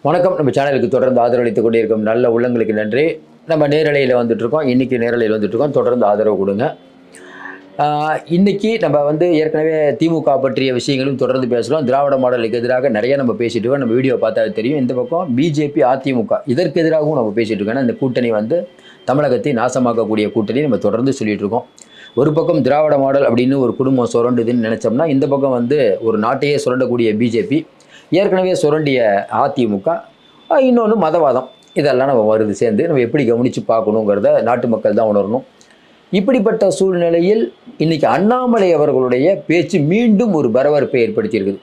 வணக்கம். நம்ம சேனலுக்கு தொடர்ந்து ஆதரவளித்துக் கொண்டிருக்கும் நல்ல உள்ளங்களுக்கு நன்றி. நம்ம நேரலையில் வந்துட்டுருக்கோம். இன்றைக்கி நேரலையில் வந்துட்டுருக்கோம். தொடர்ந்து ஆதரவு கொடுங்க. இன்றைக்கி நம்ம ஏற்கனவே திமுக பற்றிய விஷயங்களும் தொடர்ந்து பேசுகிறோம். திராவிட மாடலுக்கு எதிராக நிறைய நம்ம பேசிகிட்டு இருக்கோம். நம்ம வீடியோ பார்த்தா தெரியும். இந்த பக்கம் பிஜேபி, அதிமுக இதற்கு எதிராகவும் நம்ம பேசிகிட்டு இருக்கோம். இந்த கூட்டணி தமிழகத்தை நாசமாக்கக்கூடிய கூட்டணி நம்ம தொடர்ந்து சொல்லிகிட்டு இருக்கோம். ஒரு பக்கம் திராவிட மாடல் அப்படின்னு ஒரு குடும்பம் சுரண்டுதுன்னு நினச்சோம்னா, இந்த பக்கம் ஒரு நாட்டையே சுரண்டக்கூடிய பிஜேபி, ஏற்கனவே சுரண்டிய அதிமுக, இன்னொன்று மதவாதம், இதெல்லாம் நம்ம வருது சேர்ந்து நம்ம எப்படி கவனித்து பார்க்கணுங்கிறத நாட்டு மக்கள் தான் உணரணும். இப்படிப்பட்ட சூழ்நிலையில் இன்றைக்கி அண்ணாமலை அவர்களுடைய பேச்சு மீண்டும் ஒரு பரபரப்பை ஏற்படுத்தியிருக்குது.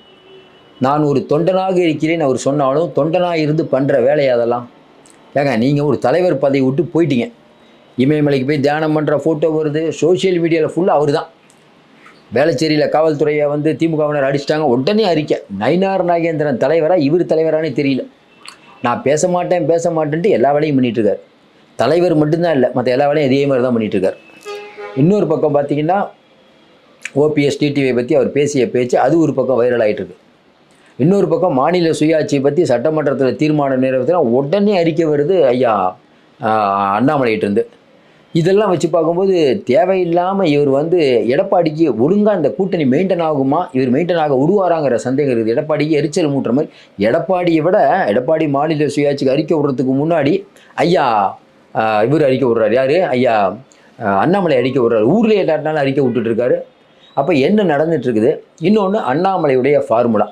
நான் ஒரு தொண்டனாக இருக்கிறேன் அவர் சொன்னாலும், தொண்டனாக இருந்து பண்ணுற வேலையை அதெல்லாம் ஏங்க, நீங்கள் ஒரு தலைவர் பதவி விட்டு போயிட்டீங்க. இமயமலைக்கு போய் தியானம் பண்ணுற ஃபோட்டோ வருது, சோஷியல் மீடியாவில் ஃபுல்லாக அவர் தான். வேளச்சேரியில் காவல்துறையை திமுகவினர் அடிச்சிட்டாங்க, உடனே அறிக்கை. நயினார் நாகேந்திரன் தலைவராக இவர் தலைவரானே தெரியல. நான் பேச மாட்டேன்ட்டு எல்லா வேலையும் பண்ணிகிட்ருக்கார். தலைவர் மட்டும்தான் இல்லை, மற்ற எல்லா வேலையும் இதே மாதிரி தான் பண்ணிகிட்ருக்கார். இன்னொரு பக்கம் பார்த்திங்கன்னா, ஓபிஎஸ் டிடிவியை பற்றி அவர் பேசிய பேச்சு அது ஒரு பக்கம் வைரல் ஆகிட்டுருக்கு. இன்னொரு பக்கம் மாநில சுயாட்சியை பற்றி சட்டமன்றத்தில் தீர்மானம் நிறைவேற்றினா உடனே அறிக்கை வருது ஐயா அண்ணாமலையிட்டிருந்து. இதெல்லாம் வச்சு பார்க்கும்போது தேவையில்லாமல் இவர் எடப்பாடிக்கு ஒழுங்காக இந்த கூட்டணி மெயின்டைன் ஆகுமா, இவர் மெயின்டைன் ஆக விடுவாராங்கிற சந்தேகம் இருக்குது. எடப்பாடிக்கு எரிச்சல் மூட்டுற மாதிரி. எடப்பாடியை விட எடப்பாடி மாநில சுயாட்சிக்கு அறிக்கை விடுறதுக்கு முன்னாடி ஐயா இவர் அறிக்கை விடுறாரு. யார்? ஐயா அண்ணாமலை அறிக்கை விடுறாரு. ஊரில் எல்லாருனாலும் அறிக்கை விட்டுட்ருக்காரு. அப்போ என்ன நடந்துகிட்ருக்குது? இன்னொன்று, அண்ணாமலையுடைய ஃபார்முலா.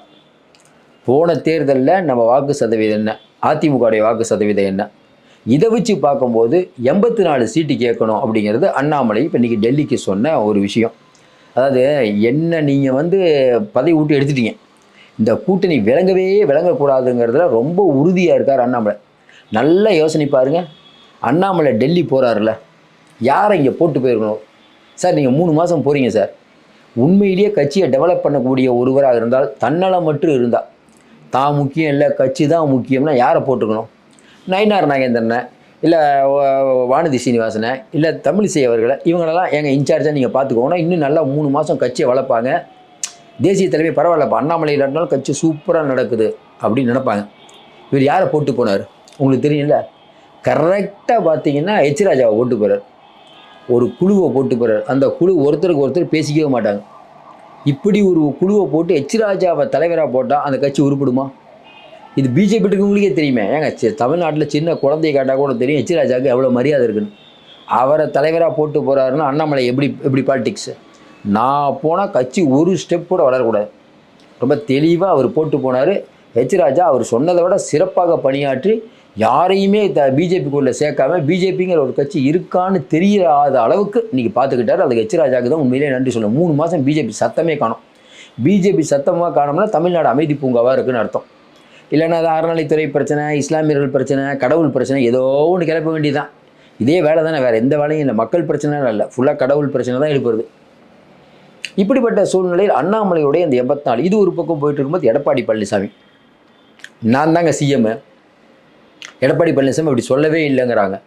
போன தேர்தலில் நம்ம வாக்கு சதவீதம் என்ன, அதிமுகவுடைய வாக்கு சதவீதம் என்ன, இதை வச்சு பார்க்கும்போது 84 சீட்டு கேட்கணும் அப்படிங்கிறது அண்ணாமலை இப்போ இன்றைக்கி டெல்லிக்கு சொன்ன ஒரு விஷயம். அதாவது என்ன, நீங்கள் பதவி விட்டு எடுத்துட்டீங்க, இந்த கூட்டணி விளங்கக்கூடாதுங்கிறதுல ரொம்ப உறுதியாக இருக்கார் அண்ணாமலை. நல்ல யோசனை பாருங்கள். அண்ணாமலை டெல்லி போகிறாருல, யாரை இங்கே போட்டு போயிருக்கணும் சார்? நீங்கள் 3 மாதம் போகிறீங்க சார். உண்மையிலேயே கட்சியை டெவலப் பண்ணக்கூடிய ஒருவராக இருந்தால், தன்னலம் மட்டும் இருந்தால், தான் முக்கியம் இல்லை கட்சி தான் முக்கியம்னா யாரை போட்டுக்கணும்? நயினார் நாகேந்திரனை, இல்லை வானதி சீனிவாசனை, இல்லை தமிழிசை அவர்களை, இவங்களெல்லாம் எங்கள் இன்சார்ஜாக நீங்கள் பார்த்துக்கோங்கன்னா இன்னும் நல்லா 3 மாதம் கட்சியை வளர்ப்பாங்க. தேசிய தலைமை பரவாயில்லப்பா, அண்ணாமலை இல்லாட்டினாலும் கட்சி சூப்பராக நடக்குது அப்படின்னு நினைப்பாங்க. இவர் யாரை போட்டு போனார் உங்களுக்கு தெரியும்ல? கரெக்டாக பார்த்தீங்கன்னா எச் ராஜாவை போட்டு போகிறார். ஒரு குழுவை போட்டு போகிறார். அந்த குழு ஒருத்தருக்கு ஒருத்தர் பேசிக்கவே மாட்டாங்க. இப்படி ஒரு குழுவை போட்டு எச் ராஜாவை தலைவராக போட்டால் அந்த கட்சி உருப்படுமா? இது பிஜேபி இருக்கவங்களுக்கே தெரியுமே. ஏங்க, தமிழ்நாட்டில் சின்ன குழந்தைய கேட்டால் கூட தெரியும் எச் ராஜாவுக்கு எவ்வளோ மரியாதை இருக்குன்னு. அவரை தலைவராக போட்டு போகிறாருன்னா அண்ணாமலை எப்படி பாலிடிக்ஸு? நான் போனால் கட்சி ஒரு ஸ்டெப் கூட வளரக்கூடாது. ரொம்ப தெளிவாக அவர் போட்டு போனார். எச் ராஜா அவர் சொன்னதை விட சிறப்பாக பணியாற்றி யாரையுமே பிஜேபிக்குள்ளே சேர்க்காம, பிஜேபிங்கிற ஒரு கட்சி இருக்கான்னு தெரியாத அளவுக்கு இன்றைக்கி பார்த்துக்கிட்டார். அதுக்கு எச் ராஜாவுக்கு தான் உண்மையிலே நன்றி சொல்லணும். 3 மாதம் பிஜேபி சத்தமே காணும். பிஜேபி சத்தமாக காணோம்னா தமிழ்நாடு அமைதி பூங்காவாக இருக்குன்னு அர்த்தம். இல்லைன்னா அது அறநிலைத்துறை பிரச்சனை, இஸ்லாமியர்கள் பிரச்சனை, கடவுள் பிரச்சனை, ஏதோ ஒன்று கிளப்ப வேண்டியதுதான். இதே வேலை தானே, வேறு எந்த வேலையும் இல்லை. மக்கள் பிரச்சனை இல்லை, ஃபுல்லாக கடவுள் பிரச்சனை தான் எழுப்புறது. இப்படிப்பட்ட சூழ்நிலையில் அண்ணாமலையுடைய இந்த 84 இது ஒரு பக்கம் போயிட்டு இருக்கும்போது, எடப்பாடி பழனிசாமி நான் தாங்க சிஎம், எடப்பாடி பழனிசாமி அப்படி சொல்லவே இல்லைங்கிறாங்க.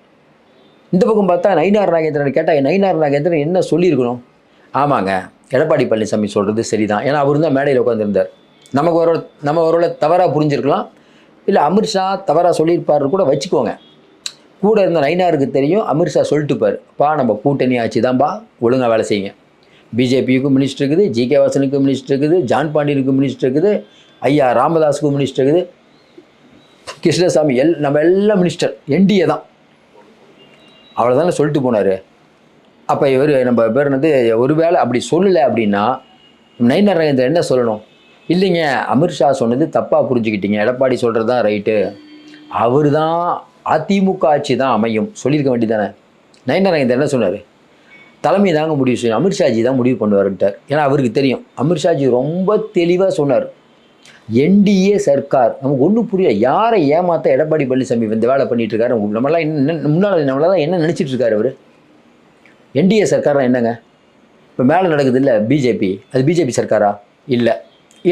இந்த பக்கம் பார்த்தா நயினார் நாகேந்திரன் கேட்டால், நயினார் நாகேந்திரன் என்ன சொல்லியிருக்கணும்? ஆமாங்க, எடப்பாடி பழனிசாமி சொல்கிறது சரிதான். ஏன்னா அவர் தான் மேடையில் உட்காந்துருந்தார். நம்ம ஒருவேளை தவறாக புரிஞ்சிருக்கலாம், இல்லை அமித்ஷா தவறாக சொல்லியிருப்பாரு கூட வச்சுக்கோங்க. கூட இருந்த நயினாருக்கு தெரியும், அமித்ஷா சொல்லிட்டுப்பார், நம்ம கூட்டணி ஆட்சி தான்ப்பா, ஒழுங்காக வேலை செய்யுங்க. பிஜேபிக்கும் மினிஸ்டர் இருக்குது, ஜிகே வாசனுக்கும் மினிஸ்டர் இருக்குது, ஜான் பாண்டியனுக்கும் மினிஸ்டர் இருக்குது, ஐயா ராமதாஸுக்கும் மினிஸ்டர் இருக்குது, கிருஷ்ணசாமி நம்ம எல்லாம் மினிஸ்டர், என்டிஏ தான். அவ்வளோதானே சொல்லிட்டு போனார். அப்போ இவர் நம்ம பேர் ஒருவேளை அப்படி சொல்லலை அப்படின்னா நயினார் நாகேந்திரன் என்ன சொல்லணும்? இல்லைங்க, அமித்ஷா சொன்னது தப்பாக புரிஞ்சுக்கிட்டீங்க, எடப்பாடி சொல்கிறது தான் ரைட்டு, அவர் தான் அதிமுக ஆட்சி தான் அமையும் சொல்லியிருக்க வேண்டியதானே. நயினார் நாகேந்திரன் என்ன சொன்னார்? தலைமை தாங்க முடிவு செய்யணும், அமித்ஷாஜி தான் முடிவு பண்ணுவார்ட்டார். ஏன்னா அவருக்கு தெரியும். அமித்ஷாஜி ரொம்ப தெளிவாக சொன்னார், என்டிஏ சர்க்கார் நமக்கு ஒன்றும் புரியல, யாரை ஏமாற்ற எடப்பாடி பழனிசாமி இந்த வேலை பண்ணிகிட்ருக்காரு, நம்மளால் என்ன நினச்சிட்டு இருக்காரு அவர்? என்டிஏ சர்க்கார்லாம் என்னங்க? இப்போ மேலே நடக்குது இல்லை பிஜேபி, அது பிஜேபி சர்க்காரா? இல்லை,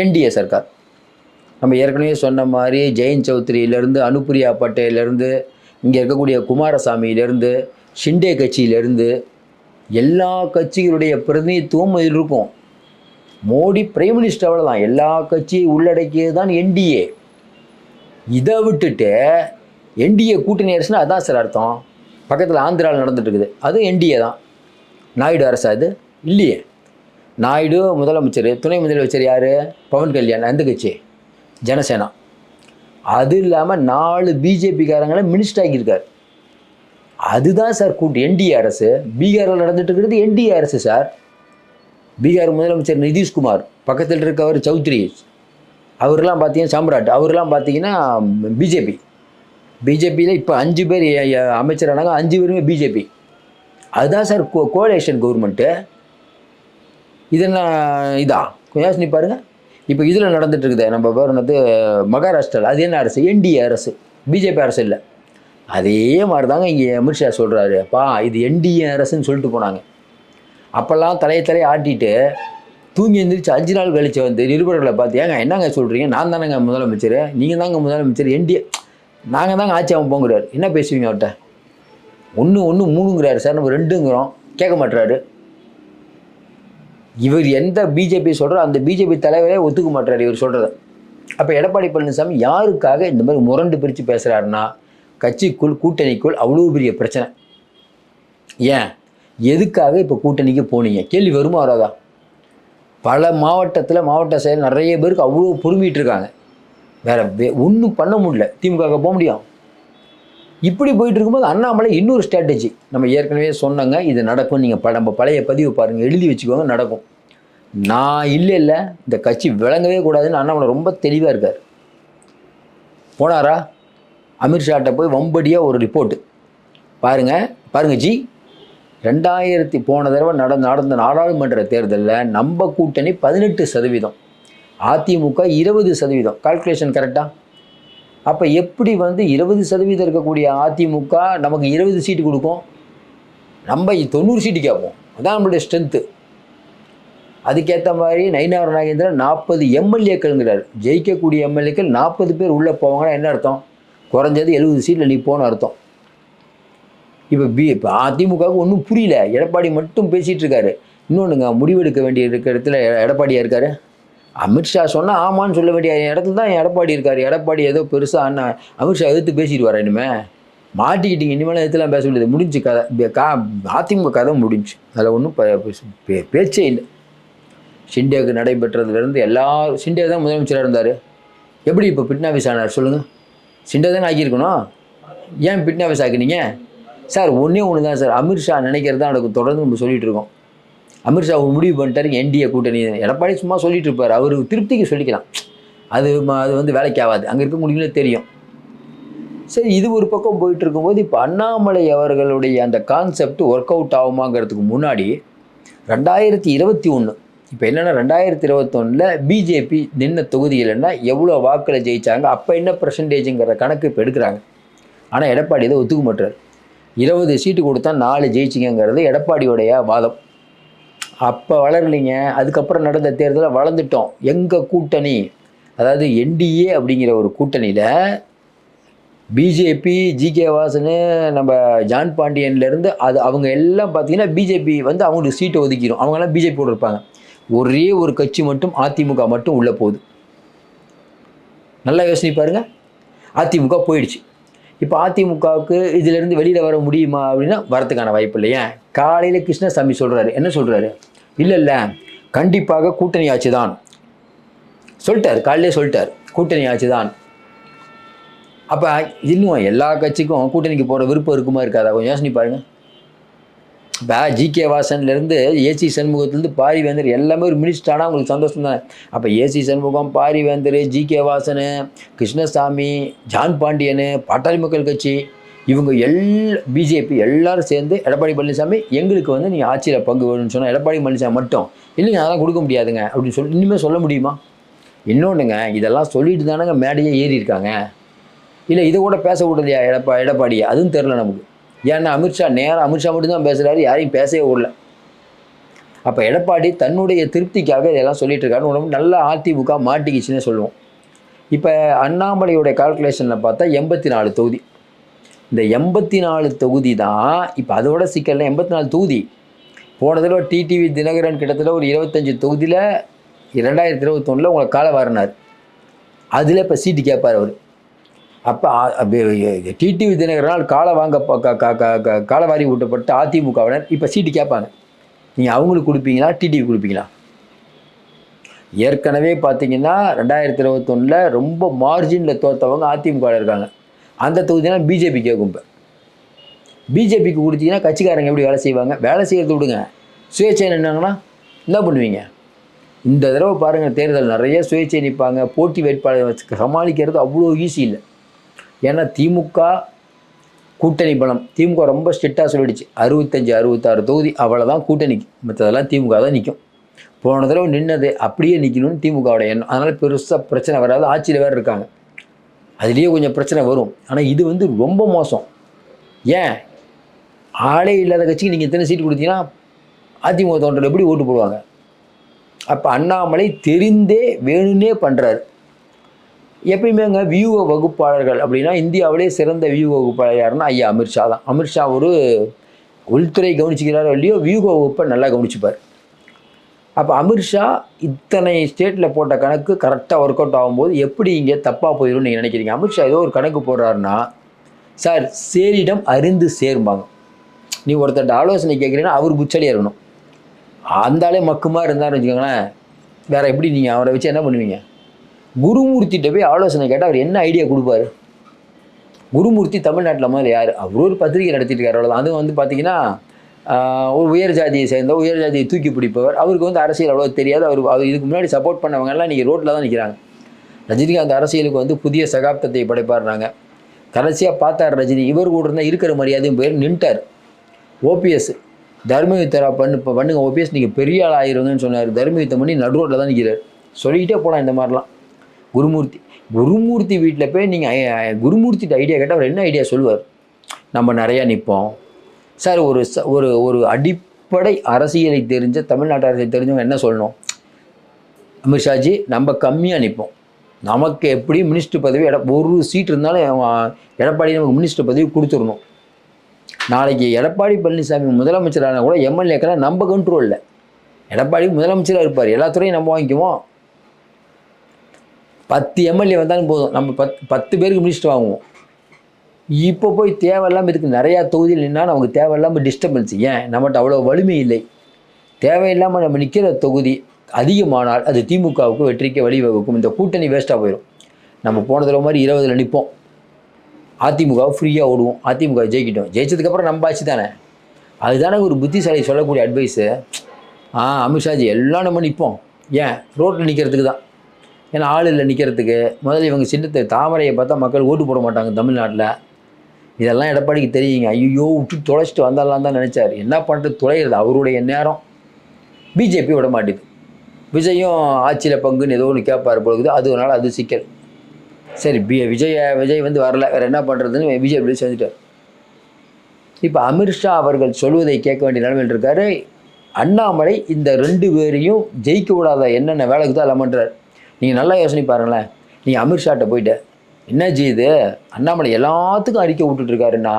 என்டிஏ சர்க்கார். நம்ம ஏற்கனவே சொன்ன மாதிரி ஜெயந்த் சௌத்ரியிலேருந்து, அனுப்பிரியா பட்டேலேருந்து, இங்கே இருக்கக்கூடிய குமாரசாமியிலேருந்து, ஷிண்டே கட்சியிலேருந்து எல்லா கட்சிகளுடைய பிரதிநிதித்துவம் இதில் இருக்கும். மோடி பிரைம் மினிஸ்டர் அவ்வளோதான். எல்லா கட்சியை உள்ளடக்கியது தான் என்டிஏ. இதை விட்டுட்டு என்டிஏ கூட்டணி அரசுன்னா அதான் சார் அர்த்தம். பக்கத்தில் ஆந்திராவில் நடந்துட்டு இருக்குது, அதுவும் என்டிஏ தான். நாயுடு அரசு அது இல்லையே. நாயுடு முதலமைச்சர், துணை முதலமைச்சர் யார்? பவன் கல்யாண். அந்த கட்சி ஜனசேனா. அது இல்லாமல் 4 பிஜேபிக்காரங்களை மினிஸ்டர் ஆக்கியிருக்கார். அதுதான் சார் என்டிஏ அரசு. பீகாரில் நடந்துட்டு இருக்கிறது என்டிஏ அரசு சார். பீகார் முதலமைச்சர் நிதிஷ்குமார், பக்கத்தில் இருக்கவர் சௌத்ரி, அவரெல்லாம் பார்த்தீங்கன்னா சாம்ராட், அவரெல்லாம் பார்த்தீங்கன்னா பிஜேபியில் இப்போ 5 பேர் அமைச்சரானாங்க, 5 பேருமே பிஜேபி. அதுதான் சார் கோலேஷன் கவர்மெண்ட்டு. இதெல்லாம் கொஞ்சம் யோசனை பாருங்கள். இப்போ இதில் நடந்துட்டு இருக்குது நம்ம பேர் வந்து மகாராஷ்டிராவில், அது என்ன அரசு? என்டிஏ அரசு, பிஜேபி அரசு இல்லை. அதே மாதிரி தாங்க இங்கே அமித்ஷா சொல்கிறாரு, இது என்டிஏ அரசுன்னு சொல்லிட்டு போனாங்க. அப்போல்லாம் தலையை ஆட்டிட்டு தூங்கி எழுந்திரிச்சு 5 நாள் கழிச்சு வந்து நிருபர்களை பார்த்து, ஏங்க என்னங்க சொல்கிறீங்க, நான் தானேங்க முதலமைச்சர், நீங்கள் தாங்க முதலமைச்சர், என்டிஏ நாங்கள் தாங்க ஆட்சி அவன் போங்கிறாரு. என்ன பேசுவீங்க அவர்கிட்ட? 1 3ங்கிறாரு சார், நம்ம 2ங்கிறோம், கேட்க மாட்டுறாரு. இவர் எந்த பிஜேபி சொல்கிறோ அந்த பிஜேபி தலைவரே ஒத்துக்க மாட்டுறாரு இவர் சொல்கிறத. அப்போ எடப்பாடி பழனிசாமி யாருக்காக இந்த மாதிரி முரண்டு பிரித்து பேசுகிறாருன்னா, கட்சிக்குள் கூட்டணிக்குள் அவ்வளோ பெரிய பிரச்சனை. ஏன் எதுக்காக இப்போ கூட்டணிக்கு போனீங்க கேள்வி வருமா வராதா? பல மாவட்டத்தில் மாவட்ட செயல் நிறைய பேருக்கு அவ்வளோ பொறுமிட்டு இருக்காங்க. ஒன்றும் பண்ண முடியல. திமுக போக முடியும். இப்படி போயிட்டு இருக்கும்போது அண்ணாமலை இன்னொரு ஸ்ட்ராட்டஜி, நம்ம ஏற்கனவே சொன்னாங்க இது நடக்கும், நீங்கள் நம்ம பழைய பதிவு பாருங்கள், எழுதி வச்சுக்கோங்க, நடக்கும். நான் இல்லை இந்த கட்சி விளங்கவே கூடாதுன்னு அண்ணாமலை ரொம்ப தெளிவாக இருக்கார். போனாரா அமித்ஷாட்ட போய் வம்படியாக ஒரு ரிப்போர்ட்டு பாருங்க ஜி, 2000 போன தடவை நடந்த நாடாளுமன்ற தேர்தலில் நம்ம கூட்டணி 18%, அதிமுக 20%. கால்குலேஷன் கரெக்டாக? அப்போ எப்படி வந்து 20% இருக்கக்கூடிய அதிமுக நமக்கு 20 சீட்டு கொடுக்கும்? நம்ம 90 சீட்டு கேட்போம். அதான் நம்மளுடைய ஸ்ட்ரென்த்து. அதுக்கேற்ற மாதிரி நயினார் நாகேந்திரன் 40 எம்எல்ஏக்கள்ங்கிறார். ஜெயிக்கக்கூடிய எம்எல்ஏக்கள் 40 பேர் உள்ளே போவாங்கன்னா என்ன அர்த்தம்? குறைஞ்சது 70 சீட்டில் நிற்போன்னு அர்த்தம். இப்போ அதிமுகவுக்கு ஒன்றும் புரியல. எடப்பாடி மட்டும் பேசிகிட்டு இருக்காரு. இன்னொன்றுங்க, முடிவெடுக்க வேண்டிய இருக்கிற இடத்துல எடப்பாடியாக இருக்காரு. அமித்ஷா சொன்னால் ஆமான்னு சொல்ல வேண்டிய இடத்துல தான் எடப்பாடி இருக்கார். எடப்பாடி ஏதோ பெருசாக அமித்ஷா எதிர்த்து பேசிட்டு வர, இனிமேல் மாட்டிக்கிட்டீங்க, இனிமேல் எதிர்த்துலாம் பேச முடியாது, முடிஞ்சு கதை. அதிமுக கதை முடிஞ்சு, அதில் ஒன்றும் பேச்சே இல்லை. ஷிண்டேக்கு நடைபெற்றதுலேருந்து ஷிண்டே தான் முதலமைச்சராக இருந்தார். எப்படி இப்போ பிட்னாவிஸ் ஆனார் சொல்லுங்கள்? ஷிண்டே தானே ஆக்கியிருக்கணும். ஏன் பிட்னாவிஸ் ஆக்கினீங்க சார்? ஒன்று தான் சார், அமித்ஷா நினைக்கிறது தான் எனக்கு தொடர்ந்து நம்ம சொல்லிகிட்டு இருக்கோம். அமித்ஷா முடிவு பண்ணிட்டாரு என்டிஏ கூட்டணி. எடப்பாடி சும்மா சொல்லிட்டு இருப்பார், அவர் திருப்திக்கு சொல்லிக்கலாம். அது வந்து வேலைக்கு ஆகாது, அங்கே இருக்க முடியும்னு தெரியும். சரி, இது ஒரு பக்கம் போயிட்டு இருக்கும்போது இப்போ அண்ணாமலை அவர்களுடைய அந்த கான்செப்ட் ஒர்க் அவுட் ஆகுமாங்கிறதுக்கு முன்னாடி 2021, இப்போ என்னென்னா 2021 பிஜேபி நின்ன தொகுதியில்னா எவ்வளோ வாக்கில் ஜெயித்தாங்க, அப்போ என்ன பர்சன்டேஜுங்கிற கணக்கு இப்போ எடுக்கிறாங்க. ஆனால் எடப்பாடி இதை ஒத்துக்க மாட்டார். 20 சீட்டு கொடுத்தா 4 ஜெயிச்சிங்கிறது எடப்பாடியோடைய வாதம். அப்போ வளரலைங்க. அதுக்கப்புறம் நடந்த தேர்தலில் வளர்ந்துட்டோம். எங்கள் கூட்டணி, அதாவது என்டிஏ அப்படிங்கிற ஒரு கூட்டணியில் பிஜேபி, ஜிகே வாசனு, நம்ம ஜான் பாண்டியன்லேருந்து அவங்க எல்லாம் பார்த்தீங்கன்னா பிஜேபி வந்து அவங்களுக்கு சீட்டை ஒதுக்கிடும். அவங்கெல்லாம் பிஜேபியோடு இருப்பாங்க. ஒரே ஒரு கட்சி மட்டும், அதிமுக மட்டும் உள்ளே போகுது. நல்லா யோசனை பாருங்க. அதிமுக போயிடுச்சு. இப்போ அதிமுகவுக்கு இதிலேருந்து வெளியில் வர முடியுமா அப்படின்னா வரத்துக்கான வாய்ப்பு இல்லை. ஏன்? காலையில் கிருஷ்ணசாமி சொல்கிறாரு, என்ன சொல்கிறாரு? இல்லை கண்டிப்பாக கூட்டணி ஆட்சி தான் சொல்லிட்டார். காலையிலே சொல்லிட்டார், கூட்டணி ஆட்சி தான். அப்போ இன்னும் எல்லா கட்சிக்கும் கூட்டணிக்கு போகிற விருப்பம் இருக்குமா இருக்காதா? கொஞ்சம் யோசனை பாருங்கள். இப்போ ஜிகே வாசன்லேருந்து ஏசி சண்முகத்துலேருந்து பாரிவேந்தர் எல்லாமே ஒரு மினிஸ்டர் ஆனால் உங்களுக்கு சந்தோஷம் தானே. அப்போ ஏசி சண்முகம், பாரிவேந்தர், ஜிகே வாசனு, கிருஷ்ணசாமி, ஜான் பாண்டியனு, பாட்டாளி மக்கள் கட்சி, இவங்க பிஜேபி எல்லாரும் சேர்ந்து எடப்பாடி பழனிசாமி எங்களுக்கு வந்து நீங்கள் ஆட்சியில் பங்கு வேணும்னு சொன்னால் எடப்பாடி பழனிசாமி மட்டும் இல்லைங்க அதெல்லாம் கொடுக்க முடியாதுங்க அப்படின்னு சொல்லி இனிமேல் சொல்ல முடியுமா? இன்னொன்றுங்க, இதெல்லாம் சொல்லிட்டு தானேங்க மேடையே ஏறி இருக்காங்க. இல்லை இதை கூட பேச விடலையா எடப்பாடியை? அதுவும் தெரில நமக்கு. ஏன்னா அமித்ஷா மட்டும்தான் பேசுகிறாரு, யாரையும் பேசவே விடல. அப்போ எடப்பாடி தன்னுடைய திருப்திக்காக இதெல்லாம் சொல்லிட்டு இருக்காரு. உடம்பு நல்லா அதிமுக மாட்டிக்கிச்சுன்னு சொல்லுவோம். இப்போ அண்ணாமலையோடைய கால்குலேஷனில் பார்த்தா 84 தொகுதி. இந்த 84 தொகுதி தான் இப்போ அதோட சிக்கலில் 84 தொகுதி. போன தடவை டிடிவி தினகரன் கிட்டத்தட்ட ஒரு 25 தொகுதியில் 2021 உங்களை காலை வாரினார். அதில் இப்போ சீட்டு கேட்பார் அவர். அப்போ டிடிவி தினகரனால் காலவாரி ஊட்டப்பட்ட அதிமுகவினர் இப்போ சீட்டு கேட்பாங்க. நீங்கள் அவங்களுக்கு கொடுப்பீங்களா, டிடிவி கொடுப்பீங்களா? ஏற்கனவே பார்த்தீங்கன்னா 2021 ரொம்ப மார்ஜினில் தோற்றவங்க அதிமுகவில் இருக்காங்க. அந்த தொகுதியெல்லாம் பிஜேபி கேட்கும். இப்போ பிஜேபிக்கு கொடுத்தீங்கன்னா கட்சிக்காரங்க எப்படி வேலை செய்வாங்க? வேலை செய்யறது விடுங்க, சுயேட்சை நின்னாங்கன்னா என்ன பண்ணுவீங்க? இந்த தடவை பாருங்கள், தேர்தல் நிறைய சுயேட்சை நிற்பாங்க. போட்டி வேட்பாளர் சமாளிக்கிறது அவ்வளோ ஈஸி இல்லை. ஏன்னா திமுக கூட்டணி பலம். திமுக ரொம்ப ஸ்ட்ரிக்டாக சொல்லிடுச்சு, 65-66 தொகுதி அவ்வளோதான் கூட்டணிக்கு, மற்றதெல்லாம் திமுக தான் நிற்கும். போன தடவை நின்னது அப்படியே நிற்கணும்னு திமுகவோட எண்ணம். அதனால் பெருசாக பிரச்சனை வராது. ஆட்சியில் வேறு இருக்காங்க, அதுலேயே கொஞ்சம் பிரச்சனை வரும். ஆனால் இது வந்து ரொம்ப மோசம். ஏன் ஆளே இல்லாத கட்சிக்கு நீங்கள் இத்தனை சீட்டு கொடுத்தீங்கன்னா அதிமுக தோன்றல் எப்படி ஓட்டு போடுவாங்க? அப்போ அண்ணாமலை தெரிந்தே வேணும்னே பண்ணுறாரு. எப்பயுமேங்க வியூக வகுப்பாளர்கள் அப்படின்னா இந்தியாவிலே சிறந்த வியூக வகுப்பாளர் யாருன்னா ஐயா அமித்ஷா தான். அமித்ஷா ஒரு உள்துறை கவனிச்சுக்கிறாரோ இல்லையோ வியூக வகுப்பை நல்லா கவனிச்சுப்பார். அப்போ அமித்ஷா இத்தனை ஸ்டேட்டில் போட்ட கணக்கு கரெக்டாக ஒர்க் அவுட் ஆகும்போது எப்படி இங்கே தப்பாக போயிடும்னு நீங்கள் நினைக்கிறீங்க? அமித்ஷா ஏதோ ஒரு கணக்கு போடுறாருன்னா, சார் சேரிடம் அறிந்து சேர்ப்பாங்க. நீ ஒருத்தட்ட ஆலோசனை கேட்குறீங்கன்னா அவர் புச்சலியாக இருக்கணும். அந்தாலே மக்குமாக இருந்தாருன்னு வச்சுக்கோங்களேன், வேறு எப்படி நீங்கள் அவரை வச்சு என்ன பண்ணுவீங்க? குருமூர்த்திகிட்ட போய் ஆலோசனை கேட்டால் அவர் என்ன ஐடியா கொடுப்பாரு? குருமூர்த்தி தமிழ்நாட்டில் முதல்ல யார்? அவர் ஒரு பத்திரிகை நடத்திட்டு இருக்கார், அவ்வளோதான். அதுவும் வந்து பார்த்தீங்கன்னா ஒரு உயர் ஜாதியை சேர்ந்த உயர் ஜாதியை தூக்கி பிடிப்பவர். அவருக்கு வந்து அரசியல் அவ்வளோ தெரியாது. அவர் இதுக்கு முன்னாடி சப்போர்ட் பண்ணவங்கெல்லாம் நீங்கள் ரோட்டில் தான் நிற்கிறாங்க. ரஜினிகாந்த் அரசியலுக்கு வந்து புதிய சகாப்தத்தை படைப்பாடுறாங்க. கடைசியாக பார்த்தார் ரஜினி, இவர் கூட இருந்தால் இருக்கிற மரியாதையும் போய் நின்ட்டார். ஓபிஎஸ் தர்மயுத்தரா பண்ணுங்க ஓபிஎஸ், நீங்கள் பெரிய ஆள் ஆயிருங்கன்னு சொன்னார். தர்மயுத்தம் பண்ணி நடு ரோட்டில் தான் நிற்கிறார். சொல்லிக்கிட்டே போகலாம் இந்த மாதிரிலாம். குருமூர்த்தி வீட்டில் போய் நீங்கள் குருமூர்த்திட்ட ஐடியா கேட்டால் அவர் என்ன ஐடியா சொல்லுவார்? நம்ம நிறையா நிற்போம் சார். ஒரு அடிப்படை அரசியலை தெரிஞ்ச தமிழ்நாட்டு அரசியல் தெரிஞ்சவங்க என்ன சொல்லணும்? அமித்ஷாஜி நம்ம கம்மியாக நிற்போம், நமக்கு எப்படி மினிஸ்டர் பதவி ஒரு சீட் இருந்தாலும் எடப்பாடி நமக்கு மினிஸ்டர் பதவி கொடுத்துடணும். நாளைக்கு எடப்பாடி பழனிசாமி முதலமைச்சரான கூட எம்எல்ஏக்கெல்லாம் நம்ம கண்ட்ரோலில். எடப்பாடி முதலமைச்சராக இருப்பார், எல்லா துறையும் நம்ம வாங்கிக்குவோம். 10 எம்எல்ஏ வந்தாலும் போதும், நம்ம 10 பேருக்கு மினிஸ்டர் வாங்குவோம். இப்போ போய் தேவையில்லாமல் இதுக்கு நிறையா தொகுதியில் நின்னால் நமக்கு தேவையில்லாமல் டிஸ்டர்பன்ஸ். ஏன் நம்மகிட்ட அவ்வளோ வலிமை இல்லை. தேவையில்லாமல் நம்ம நிற்கிற தொகுதி அதிகமானால் அது திமுகவுக்கு வெற்றிக்கு வழிவகுக்கும். இந்த கூட்டணி வேஸ்ட்டாக போயிடும். நம்ம போன தடவை மாதிரி 20ல் நிற்போம், அதிமுகவை ஃப்ரீயாக ஓடுவோம், அதிமுக ஜெயிக்கிட்டோம். ஜெயிச்சதுக்கப்புறம் நம்ம ஆச்சு தானே. அதுதானே ஒரு புத்திசாலி சொல்லக்கூடிய அட்வைஸு. அமித்ஷாஜி எல்லாம் நம்ம நிற்போம். ஏன் ரோட்டில் நிற்கிறதுக்கு தான். ஏன்னா ஆள் இல்லை நிற்கிறதுக்கு. முதல்ல இவங்க சின்னத்தை தாமரையை பார்த்தா மக்கள் ஓட்டு போட மாட்டாங்க தமிழ்நாட்டில். இதெல்லாம் எடப்பாடிக்கு தெரியுங்க. ஐயோ விட்டு தொலைச்சிட்டு வந்தாலாம் தான் நினச்சார். என்ன பண்ணுறது, தொலைகிறது அவருடைய நேரம். பிஜேபி விட மாட்டேது. விஜயும் ஆட்சியில் பங்குன்னு ஏதோ ஒன்று கேட்பார் பொழுது, அதுனால அது சிக்கல். சரி, விஜய் வந்து வரல, வேறு என்ன பண்ணுறதுன்னு பிஜேபி சேர்ந்துட்டார். இப்போ அமித்ஷா அவர்கள் சொல்வதை கேட்க வேண்டிய நிலைமையில் இருக்கார். அண்ணாமலை இந்த 2 பேரையும் ஜெயிக்க விடாத என்னென்ன வேலைக்கு தான் எல்லாம் பண்ணுறார். நீங்கள் நல்லா யோசனை பாருங்களேன். நீங்கள் அமித்ஷாட்ட போயிட்டு என்ன செய்யுது, அண்ணாமலை எல்லாத்துக்கும் அறிக்கை விட்டுட்ருக்காருன்னா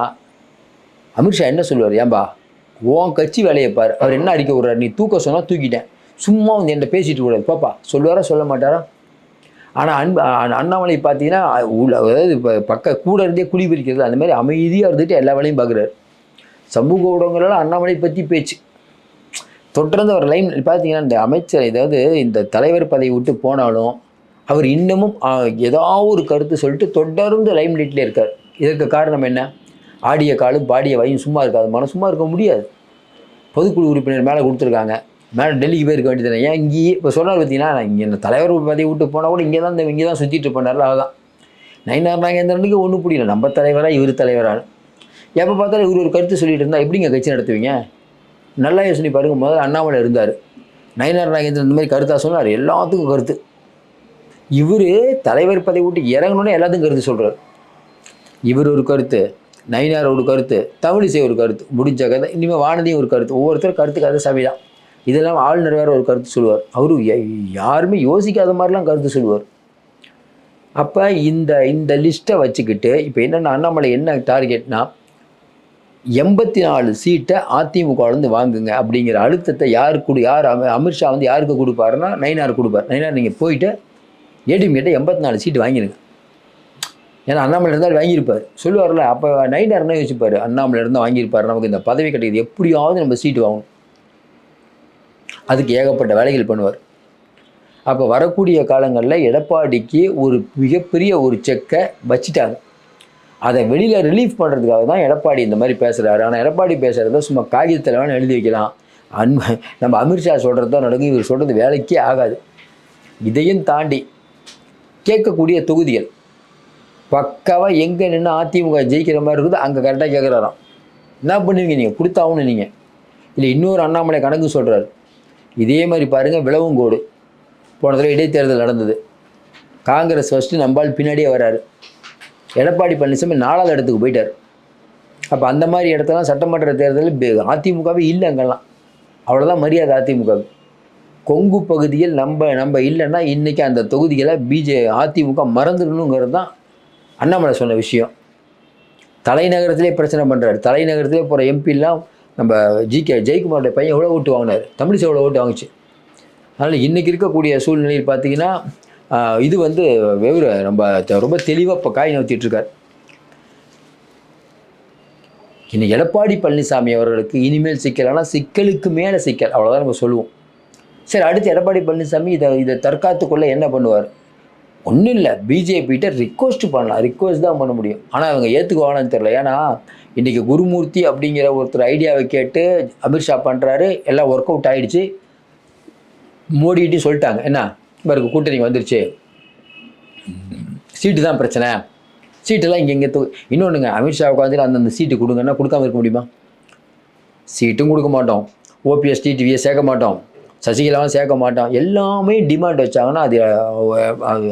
அமித்ஷா என்ன சொல்லுவார்? ஏன்பா உன் கட்சி வேலையை பார். அவர் என்ன அறிக்கை விட்றாரு? நீ தூக்க சொன்னால் தூக்கிட்டேன், சும்மா வந்து என்கிட்ட பேசிட்டு கூடாது பாப்பா சொல்லுவாரா சொல்ல மாட்டாரா? ஆனால் அண்ணாமலை பார்த்தீங்கன்னா அதாவது இப்போ கூட இருந்தே குழி பிரிக்கிறது அந்த மாதிரி அமைதியாக இருந்துட்டு எல்லா வேலையும் பார்க்குறாரு. சமூக ஊடகங்களெல்லாம் அண்ணாமலை பற்றி பேச்சு தொடர்ந்து அவர் லைன் பார்த்தீங்கன்னா, இந்த அமைச்சர் ஏதாவது இந்த தலைவர் பதவி விட்டு போனாலும் அவர் இன்னமும் ஏதாவது ஒரு கருத்து சொல்லிட்டு தொடர்ந்து லைம் லைட்லேயே இருக்கார். இதற்கு காரணம் என்ன? ஆடிய காலும் பாடிய வாயும் சும்மா இருக்காது. மனம் சும்மா இருக்க முடியாது. பொதுக்குழு உறுப்பினர் மேலே கொடுத்துருக்காங்க, மேலே டெல்லிக்கு போயிருக்க வேண்டியது. ஏன் இங்கேயே இப்போ சொன்னார் பார்த்தீங்கன்னா, இங்கே இந்த தலைவர் பதவி விட்டு போனால் கூட இங்கே தான் சுற்றிட்டு போனார்ல. அதுதான் நயினார் நாகேந்திரனுக்கு ஒன்றும் புரியல. நம்ம தலைவராக இவர் தலைவரான எப்போ பார்த்தாலும் இவர் ஒரு கருத்து சொல்லிட்டு இருந்தால் எப்படிங்க கட்சி நடத்துவீங்க? நல்லா யோசனை பாருங்கள். முதல்ல அண்ணாமலை இருந்தார், நயினார் நாகேந்திரன் இந்த மாதிரி கருத்தாக சொன்னார், எல்லாத்துக்கும் கருத்து. இவர் தலைவர் பதவி விட்டு இறங்கணுன்னே எல்லாத்துக்கும் கருத்து சொல்கிறார். இவர் ஒரு கருத்து, நயினார் ஒரு கருத்து, தமிழிசை ஒரு கருத்து, முடிஞ்ச கதை. இனிமேல் வானதியும் ஒரு கருத்து. ஒவ்வொருத்தர் கருத்துக்கு அதை சபை தான். இதெல்லாம் ஆளுநர் வேறு ஒரு கருத்து சொல்லுவார். அவரு யாருமே யோசிக்காத மாதிரிலாம் கருத்து சொல்லுவார். அப்போ இந்த லிஸ்ட்டை வச்சுக்கிட்டு இப்போ என்னென்ன அண்ணாமலை என்ன டார்கெட்னா 84 சீட்டை அதிமுகலேருந்து வாங்குங்க அப்படிங்கிற அழுத்தத்தை யார் அமித்ஷா வந்து யாருக்கு கொடுப்பாருன்னா நயினார் கொடுப்பார். நயினார் நீங்கள் போயிட்டு ஏடிஎம்கிட்ட 84 சீட்டு வாங்கிடுங்க. ஏன்னா அண்ணாமலை இருந்தால் வாங்கியிருப்பார் சொல்லுவார்ல. அப்போ நைனார் என்ன யோசிப்பார், அண்ணாமலை இருந்தால் வாங்கியிருப்பார், நமக்கு இந்த பதவி கிடைக்குது, எப்படியாவது நம்ம சீட்டு வாங்கணும், அதுக்கு ஏகப்பட்ட வேலைகள் பண்ணுவார். அப்போ வரக்கூடிய காலங்களில் எடப்பாடிக்கு ஒரு மிகப்பெரிய ஒரு செக்கை வச்சுட்டாங்க. அதை வெளியில் ரிலீஃப் பண்ணுறதுக்காக தான் எடப்பாடி இந்த மாதிரி பேசுகிறாரு. ஆனால் எடப்பாடி பேசுகிறத சும்மா காகிதத்தில் வேணால் எழுதி வைக்கலாம். நம்ம அமித்ஷா சொல்கிறது தான் நடக்கும், இவர் சொல்கிறது வேலைக்கே ஆகாது. இதையும் தாண்டி கேட்கக்கூடிய தொகுதிகள் பக்காவாக எங்கே நின்று அதிமுக ஜெயிக்கிற மாதிரி இருக்குது அங்கே கரெக்டாக கேட்குறாராம். என்ன பண்ணுவீங்க நீங்கள், கொடுத்தாகணும் நீங்கள். இல்லை இன்னொரு அண்ணாமலை கணக்கு சொல்கிறார். இதே மாதிரி பாருங்கள், விளவங்கோடு போன தடவை இடைத்தேர்தல் நடந்தது. காங்கிரஸ் ஃபஸ்ட்டு நம்பால் பின்னாடியே வராரு. எடப்பாடி பழனிசாமி 4வது இடத்துக்கு போயிட்டார். அப்போ அந்த மாதிரி இடத்தெல்லாம் சட்டமன்ற தேர்தலில் அதிமுகவே இல்லை, அங்கெல்லாம் அவ்வளோதான் மரியாதை அதிமுகவுக்கு. கொங்கு பகுதியில் நம்ம இல்லைன்னா இன்றைக்கி அந்த தொகுதிகளை அதிமுக மறந்துடணுங்கிறது தான் அண்ணாமலை சொன்ன விஷயம். தலைநகரத்திலே பிரச்சனை பண்ணுறாரு. தலைநகரத்திலே போகிற எம்பிலாம் நம்ம ஜெயக்குமாரோட பையன் எவ்வளோ ஓட்டு வாங்கினார், தமிழிசை எவ்வளோ ஓட்டு வாங்கிச்சு. அதனால் இன்றைக்கி இருக்கக்கூடிய சூழ்நிலையில் பார்த்தீங்கன்னா இது வெவ்வேறு ரொம்ப தெளிவாக இப்போ காய் நோத்திட்டுருக்கார். இன்னும் எடப்பாடி பழனிசாமி அவர்களுக்கு இனிமேல் சிக்கல், ஆனால் சிக்கலுக்கு மேலே சிக்கல், அவ்வளோதான் நம்ம சொல்லுவோம். சரி, அடுத்து எடப்பாடி பழனிசாமி இதை தற்காத்துக்குள்ளே என்ன பண்ணுவார்? ஒன்றும் இல்லை, பிஜேபிகிட்ட ரிக்வஸ்ட் பண்ணலாம், ரிக்வஸ்ட் தான் பண்ண முடியும். ஆனால் அவங்க ஏற்றுக்குவாங்கன்னு தெரியல. ஏன்னா இன்றைக்கி குருமூர்த்தி அப்படிங்கிற ஒருத்தர் ஐடியாவை கேட்டு அமித்ஷா பண்ணுறாரு, எல்லாம் ஒர்க் அவுட் ஆகிடுச்சு. மோடிகிட்டையும் சொல்லிட்டாங்க, என்ன இவருக்கு கூட்டணி வந்துருச்சு, சீட்டு தான் பிரச்சனை, சீட்டெல்லாம் இங்கே இன்னொன்றுங்க, அமித்ஷா உட்காந்து அந்தந்த சீட்டு கொடுங்கன்னா கொடுக்காம இருக்க முடியுமா? சீட்டும் கொடுக்க மாட்டோம், ஓபிஎஸ் டிடிவியை சேர்க்க மாட்டோம், சசிகலாவும் சேர்க்க மாட்டோம், எல்லாமே டிமாண்ட் வச்சாங்கன்னா அது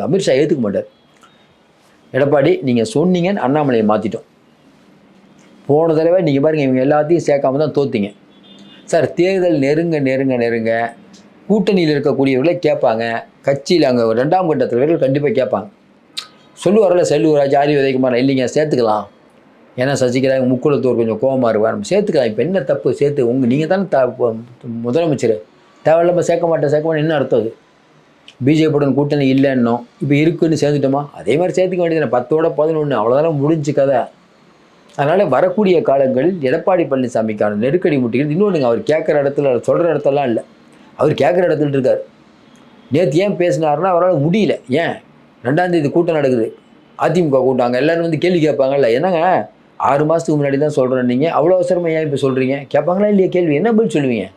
அமித்ஷா ஏற்றுக்க மாட்டார். எடப்பாடி நீங்கள் சொன்னீங்கன்னு அண்ணாமலையை மாற்றிட்டோம். போன தடவை நீங்கள் பாருங்கள், இவங்க எல்லாத்தையும் சேர்க்காம தான் தோற்றிங்க சார். தேர்தல் நெருங்க கூட்டணியில் இருக்கக்கூடியவர்களே கேட்பாங்க, கட்சியில் அங்கே 2ஆம் கட்ட தலைவர்கள் கண்டிப்பாக கேட்பாங்க. சொல்லுவார்ல செல்லூராஜ், ஆரி உதயகுமார், இல்லைங்க சேர்த்துக்கலாம், ஏன்னா சசிகலா முக்குளத்தூர் கொஞ்சம் கோபமாக இருவார், நம்ம சேர்த்துக்கலாம், இப்போ என்ன தப்பு, சேர்த்து நீங்கள் தானே முதலமைச்சர், தேவையில்லாமல் சேர்க்க மாட்டேன் என்ன அர்த்தம்? அது பிஜேபியுடன் கூட்டணி இல்லைன்னோ இப்போ இருக்குன்னு சேர்ந்துட்டோமா? அதே மாதிரி சேர்த்துக்க வேண்டியது 10ஓட 11, அவ்வளோதானே முடிஞ்சு கதை. அதனால் வரக்கூடிய காலங்களில் எடப்பாடி பழனிசாமிக்கான நெருக்கடி முட்டிகள் இன்னொன்றுங்க. அவர் கேட்குற இடத்துல சொல்கிற இடத்துலலாம் இல்லை, அவர் கேட்குற இடத்துல இருக்கார். நேற்று ஏன் பேசினாருன்னா அவரால் முடியல. ஏன் 2ஆம் தேதி கூட்டம் நடக்குது, அதிமுக கூட்டாங்க, எல்லோரும் கேள்வி கேட்பாங்கல்ல, என்னங்க 6 மாதத்துக்கு முன்னாடி தான் சொல்கிறேன், நீங்கள் அவ்வளோ அவசரமாக ஏன் இப்போ சொல்கிறீங்க, கேட்பாங்களா இல்லையா கேள்வி? என்ன பதில் சொல்லுவீங்க?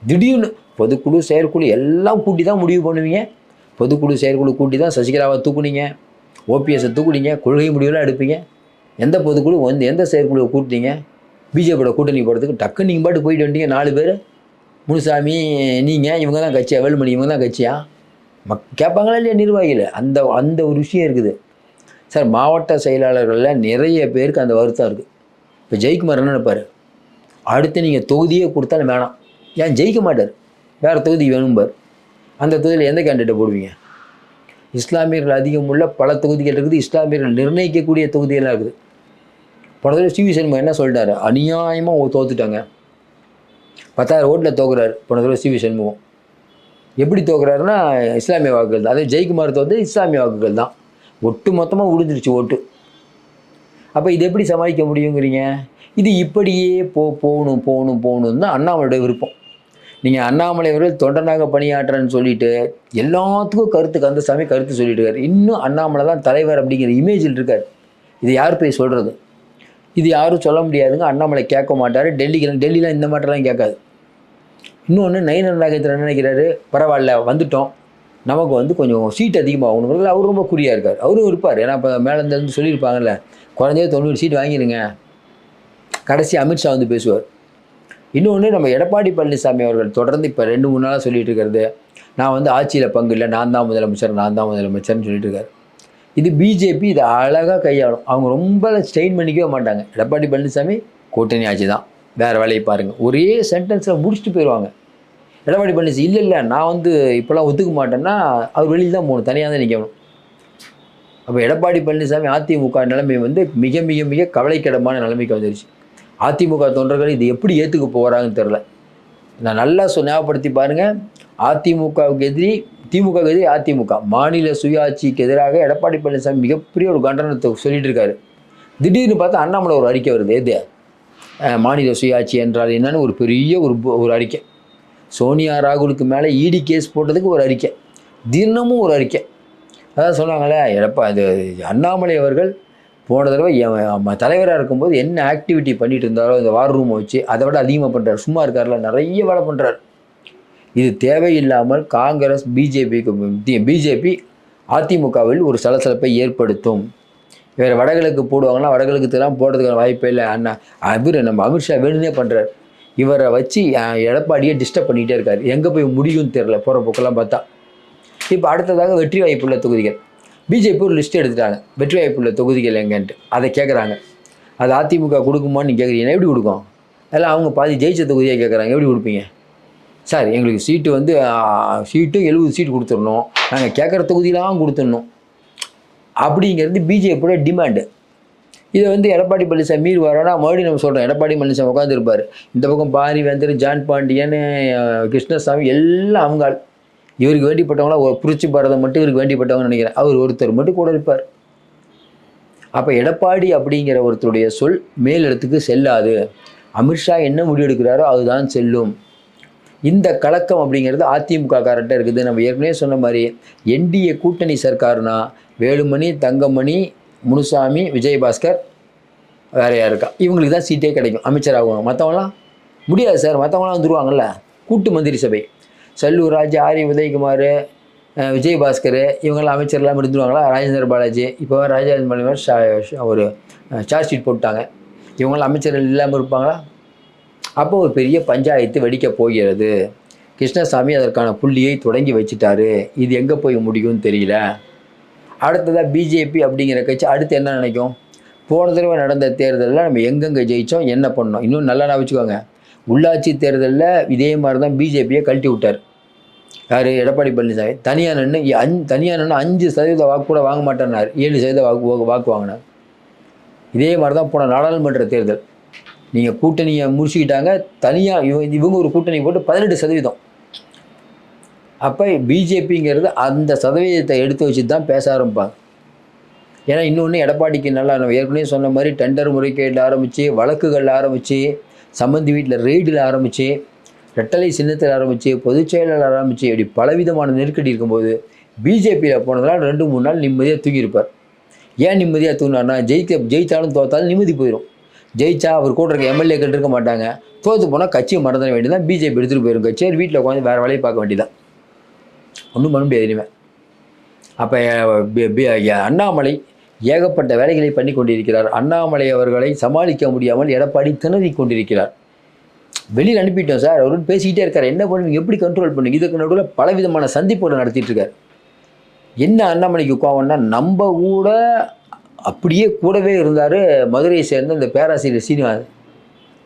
திடீர்னு பொதுக்குழு செயற்குழு எல்லாம் கூட்டி தான் முடிவு பண்ணுவீங்க. பொதுக்குழு செயற்குழு கூட்டி தான் சசிகலாவை தூக்குனீங்க, ஓபிஎஸ்ஸை தூக்குனீங்க, கொள்கை முடிவுலாம் எடுப்பீங்க. எந்த பொதுக்குழு எந்த செயற்குழுவை கூட்டினீங்க? பிஜேபியோட கூட்டணி போகிறதுக்கு டக்குன்னு நீங்கள் பாட்டு போயிட்டு வந்துட்டீங்க 4 பேர், முனுசாமி நீங்கள், இவங்க தான் கட்சியா, வேலுமணி இவங்க தான் கட்சியா? கேட்பாங்களா இல்லையா நிர்வாகிகள்? அந்த ஒரு விஷயம் இருக்குது சார். மாவட்ட செயலாளர்களில் நிறைய பேருக்கு அந்த வருத்தம் இருக்குது. இப்போ ஜெயக்குமார் என்ன நினைப்பார், அடுத்து நீங்கள் தொகுதியே கொடுத்தாலும் வேணாம், ஏன் ஜெயிக்க மாட்டார், வேறு தொகுதி வேணும்பார். அந்த தொகுதியில் எந்த கேண்டிடேட்டை போடுவீங்க? இஸ்லாமியர்கள் அதிகம் உள்ள பல தொகுதிகள் இருக்குது, இஸ்லாமியர்கள் நிர்ணயிக்கக்கூடிய தொகுதியெல்லாம் இருக்குது. போன சிவி சண்முகம் என்ன சொல்லிட்டாரு, அநியாயமாக தோத்துட்டாங்க, 10,000 ஓட்டில் தோக்குறாரு போன தடவை சிவி சண்முகம். எப்படி தோக்குறாருன்னா இஸ்லாமிய வாக்குகள் தான். அதே ஜெயக்குமார் தோற்று இஸ்லாமிய வாக்குகள் தான், ஒட்டு மொத்தமாக உழுந்துருச்சு ஓட்டு. அப்போ இது எப்படி சமாளிக்க முடியுங்கிறீங்க? இது இப்படியே போகணும் தான் அண்ணாமலையோட விருப்பம். நீங்கள் அண்ணாமலை அவர்கள் தொண்டனாக பணியாற்றுறன்னு சொல்லிட்டு எல்லாத்துக்கும் கந்தசாமி கருத்து சொல்லிட்டு இருக்காரு. இன்னும் அண்ணாமலை தான் தலைவர் அப்படிங்கிற இமேஜில் இருக்கார். இது யார் போய் சொல்கிறது? இது யாரும் சொல்ல முடியாதுங்க. அண்ணாமலை கேட்க மாட்டார். டெல்லிலாம் இந்த மாட்டெல்லாம் கேட்காது. இன்னொன்று நயினார் நாகேந்திரன் நினைக்கிறாரு, பரவாயில்ல வந்துட்டோம், நமக்கு கொஞ்சம் சீட் அதிகமாகணும். அவர் ரொம்ப குறியாக இருக்கார். அவரும் இருப்பார். ஏன்னா இப்போ மேலேருந்து சொல்லியிருப்பாங்கல்ல, குறைஞ்சது 90 சீட் வாங்கிடுங்க. கடைசி அமித்ஷா பேசுவார். இன்னொன்று நம்ம எடப்பாடி பழனிசாமி அவர்கள் தொடர்ந்து இப்போ 2-3 நாளாக சொல்லிட்டு இருக்கிறது, நான் ஆட்சியில் பங்கு இல்லை, நான் தான் முதலமைச்சர்னு சொல்லிட்டு இருக்காரு. இது பிஜேபி இதை அழகாக கையாளும். அவங்க ரொம்ப ஸ்ட்ரெயின் பண்ணிக்கவே மாட்டாங்க. எடப்பாடி பழனிசாமி கூட்டணி ஆட்சி தான், வேறு வேலையை பாருங்கள், ஒரே சென்டென்ஸில் முடிச்சுட்டு போயிடுவாங்க. எடப்பாடி பழனிசாமி இல்லை நான் இப்போலாம் ஒத்துக்க மாட்டேன்னா அவர் வெளியில் தான் போகணும், தனியாக தான் நிற்கணும். அப்போ எடப்பாடி பழனிசாமி அதிமுக நிலைமை மிக மிக மிக கவலைக்கிடமான நிலைமைக்கு வந்துருச்சு. அதிமுக தொண்டர்கள் இது எப்படி ஏற்றுக்க போகிறாங்கன்னு தெரில. நான் நல்லா ஞாபகப்படுத்தி பாருங்கள், அதிமுகவுக்கு எதிரி திமுக எதிரி அதிமுக. மாநில சுயாட்சிக்கு எதிராக எடப்பாடி பழனிசாமி மிகப்பெரிய ஒரு கண்டனத்தை சொல்லிட்டு இருக்காரு. திடீர்னு பார்த்தா அண்ணாமலை ஒரு அறிக்கை வருது. எது மாநில சுயாட்சி என்றால் என்னன்னு ஒரு பெரிய ஒரு அறிக்கை. சோனியா ராகுலுக்கு மேலே இடி கேஸ் போட்டதுக்கு ஒரு அறிக்கை, தினமும் ஒரு அறிக்கை. அதான் சொன்னாங்களே இது அண்ணாமலை அவர்கள் போன தடவை தலைவராக இருக்கும்போது என்ன ஆக்டிவிட்டி பண்ணிட்டு இருந்தாரோ இந்த வார் ரூமை வச்சு அதை விட அதிகமாக பண்ணுறாரு. சும்மா இருக்கார்ல, நிறைய வேலை பண்ணுறாரு. இது தேவையில்லாமல் காங்கிரஸ் பிஜேபி அதிமுகவில் ஒரு சலசலப்பை ஏற்படுத்தும். வேறு வடகிழக்கு போடுவாங்கன்னா வடகிழக்குலாம் போடுறதுக்கான வாய்ப்பே இல்லை. நம்ம அமித்ஷா வேணுன்னே பண்ணுறாரு. இவரை வச்சு எடப்பாடியை டிஸ்டர்ப் பண்ணிகிட்டே இருக்காரு. எங்கே போய் முடியும்னு தெரில போகிற போக்கெல்லாம் பார்த்தா. இப்போ அடுத்ததாக வெற்றி வாய்ப்புள்ள தொகுதிகள் பிஜேபி ஒரு லிஸ்ட் எடுத்துட்டாங்க. வெற்றி வாய்ப்புள்ள தொகுதிகள் எங்கன்ட்டு அதை கேட்குறாங்க. அது அதிமுக கொடுக்குமான்னு நீங்கள் கேட்குறீங்கன்னா எப்படி கொடுக்கும்? அதெல்லாம் அவங்க பாதி ஜெயிச்ச தொகுதியாக கேட்குறாங்க. எப்படி கொடுப்பீங்க சார்? எங்களுக்கு சீட்டு 70 சீட்டு கொடுத்துடணும், நாங்கள் கேட்குற தொகுதியெலாம் கொடுத்துடணும் அப்படிங்கிறது பிஜேபியோட டிமாண்டு. இதை எடப்பாடி பழனிசாமி மீறி வரோன்னா மறுபடியும் நம்ம சொல்கிறோம். எடப்பாடி பழனிசாமி உட்காந்துருப்பார். இந்த பக்கம் பாரிவேந்தர், ஜான் பாண்டியன், கிருஷ்ணசாமி எல்லாம் அவங்க இவருக்கு வேண்டிப்பட்டவங்களாம் ஒரு புரட்சி பாரதம் மட்டும் இவருக்கு வேண்டிப்பட்டவங்கன்னு நினைக்கிறேன். அவர் ஒருத்தர் மட்டும் கூட இருப்பார். அப்போ எடப்பாடி அப்படிங்கிற ஒருத்தருடைய சொல் மேலிடத்துக்கு செல்லாது. அமித்ஷா என்ன முடிவெடுக்கிறாரோ அதுதான் செல்லும். இந்த கலக்கம் அப்படிங்கிறது அதிமுக காரர்கிட்ட இருக்குது. நம்ம ஏற்கனவே சொன்ன மாதிரி என்டிஏ கூட்டணி சர்க்கார்னா வேலுமணி, தங்கமணி, முனுசாமி, விஜயபாஸ்கர், வேறு யார் இருக்கா, இவங்களுக்கு தான் சீட்டே கிடைக்கும், அமைச்சர் ஆகுவாங்க. மற்றவங்களாம் முடியாது சார். மற்றவங்களாம் வந்துடுவாங்கல்ல. கூட்டு மந்திரி சபை சல்லூர் ராஜ், ஆரி உதயகுமார், விஜயபாஸ்கர் இவங்கெல்லாம் அமைச்சர்லாம் இருந்துருவாங்களா? ராஜேந்திர பாலாஜி இப்போ ராஜேந்திர பாலாஜி ஒரு சார்ஜ் ஷீட் போட்டாங்க. இவங்களாம் அமைச்சர்கள் இல்லாமல் இருப்பாங்களா? அப்போ ஒரு பெரிய பஞ்சாயத்து வெடிக்கப் போகிறது. கிருஷ்ணசாமி அதற்கான புள்ளியை தொடங்கி வச்சுட்டாரு. இது எங்கே போய் முடியும்னு தெரியல. அடுத்ததாக பிஜேபி அப்படிங்கிற கட்சி அடுத்து என்ன நினைக்கும்? போன தடவை நடந்த தேர்தலில் நம்ம எங்கெங்கே ஜெயித்தோம், என்ன பண்ணோம், இன்னும் நல்லா நான் வச்சுக்கோங்க. உள்ளாட்சி தேர்தலில் இதே மாதிரி தான் பிஜேபியை கழட்டி விட்டார். யார்? எடப்பாடி பழனிசாமி. தனியாக நின்று 5% வாக்கு கூட வாங்க மாட்டேன்னார். 7% வாக்கு வாங்கினார். இதே மாதிரி தான் போன நாடாளுமன்ற தேர்தல். நீங்கள் கூட்டணியை முடிச்சுக்கிட்டாங்க, தனியாக இவங்க ஒரு கூட்டணி போட்டு 18%. அப்போ பிஜேபிங்கிறது அந்த சதவீதத்தை எடுத்து வச்சு தான் பேச ஆரம்பிப்பாங்க. ஏன்னா இன்னொன்று எடப்பாடிக்கு நல்லா நம்ம ஏற்கனவே சொன்ன மாதிரி டெண்டர் முறைகேட்டில் ஆரம்பித்து, வழக்குகளில் ஆரம்பித்து, சம்பந்தி வீட்டில் ரெய்டில் ஆரம்பித்து, ரெட்டலை சின்னத்தில் ஆரம்பித்து, பொதுச் செயலாளர் ஆரம்பித்து, இப்படி பலவிதமான நெருக்கடி இருக்கும்போது பிஜேபியில் போனதுனால 2-3 நாள் நிம்மதியாக தூங்கியிருப்பார். ஏன் நிம்மதியாக தூங்கினார்னா ஜெயித்தாலும் தோத்தாலும் நிம்மதி போயிடும். ஜெயிச்சா அவர் கூட இருக்க எம்எல்ஏக்கள் இருக்க மாட்டாங்க. தோற்று போனால் கட்சியை மறந்துட வேண்டியதான். பிஜேபி எடுத்துகிட்டு போயிடும் கட்சியை. வீட்டில் உட்காந்து வேறு வேலையை பார்க்க வேண்டியதான். ஒன்றும் பண்ண முடியாது இனிமேல். அப்போ அண்ணாமலை ஏகப்பட்ட வேலைகளை பண்ணி கொண்டிருக்கிறார். அண்ணாமலை அவர்களை சமாளிக்க முடியாமல் எடப்பாடி திணறி கொண்டிருக்கிறார். வெளியில் அனுப்பிட்டோம் சார், அவரு பேசிக்கிட்டே இருக்கார். என்ன பண்ணுவீங்க, எப்படி கண்ட்ரோல் பண்ணுங்க? இதுக்கு நடுவில் பலவிதமான சந்திப்புகளை நடத்திட்டு இருக்கார். என்ன அண்ணாமலைக்கு கோவம்னா, நம்ம கூட அப்படியே கூடவே இருந்தார் மதுரையை சேர்ந்த இந்த பேராசிரியர் சீனிவாசன்.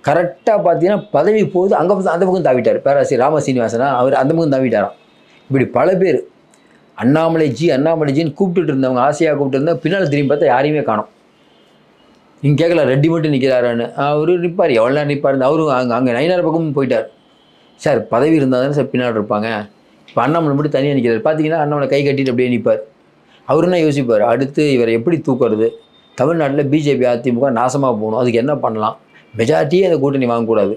கரெக்டாக பார்த்தீங்கன்னா பதவி போகுது, அந்த பக்கம் தாவிட்டார். பேராசிரியர் ராம சீனிவாசனா அவர் அந்த பக்கம் தாவிட்டாராம். இப்படி பல பேர் அண்ணாமலைஜின்னு கூப்பிட்டுட்டு இருந்தவங்க, ஆசையாக கூப்பிட்டு இருந்தால் பின்னால் திரும்பி பார்த்தா யாரையுமே காணோம். நீங்கள் கேட்கல ரெட்டி மட்டும் நிற்கிறாரான்னு. அவரு நிற்பார், எவ்வளோ நேரம் நிற்பார். அவரும் அங்கே நயினார் பக்கமும் போயிட்டார். சார் பதவி இருந்தால் தானே சார் பின்னாடி இருப்பாங்க. இப்போ அண்ணாமலை மட்டும் தனியாக நிற்கிறார். பார்த்தீங்கன்னா அண்ணாமலை கை கட்டிட்டு அப்படியே நிற்பார். அவர் என்ன யோசிப்பார், அடுத்து இவரை எப்படி தூக்குறது? தமிழ்நாட்டில் பிஜேபி அதிமுக நாசமாக போகணும், அதுக்கு என்ன பண்ணலாம்? மெஜாரிட்டியே அந்த கூட்டணி வாங்கக்கூடாது.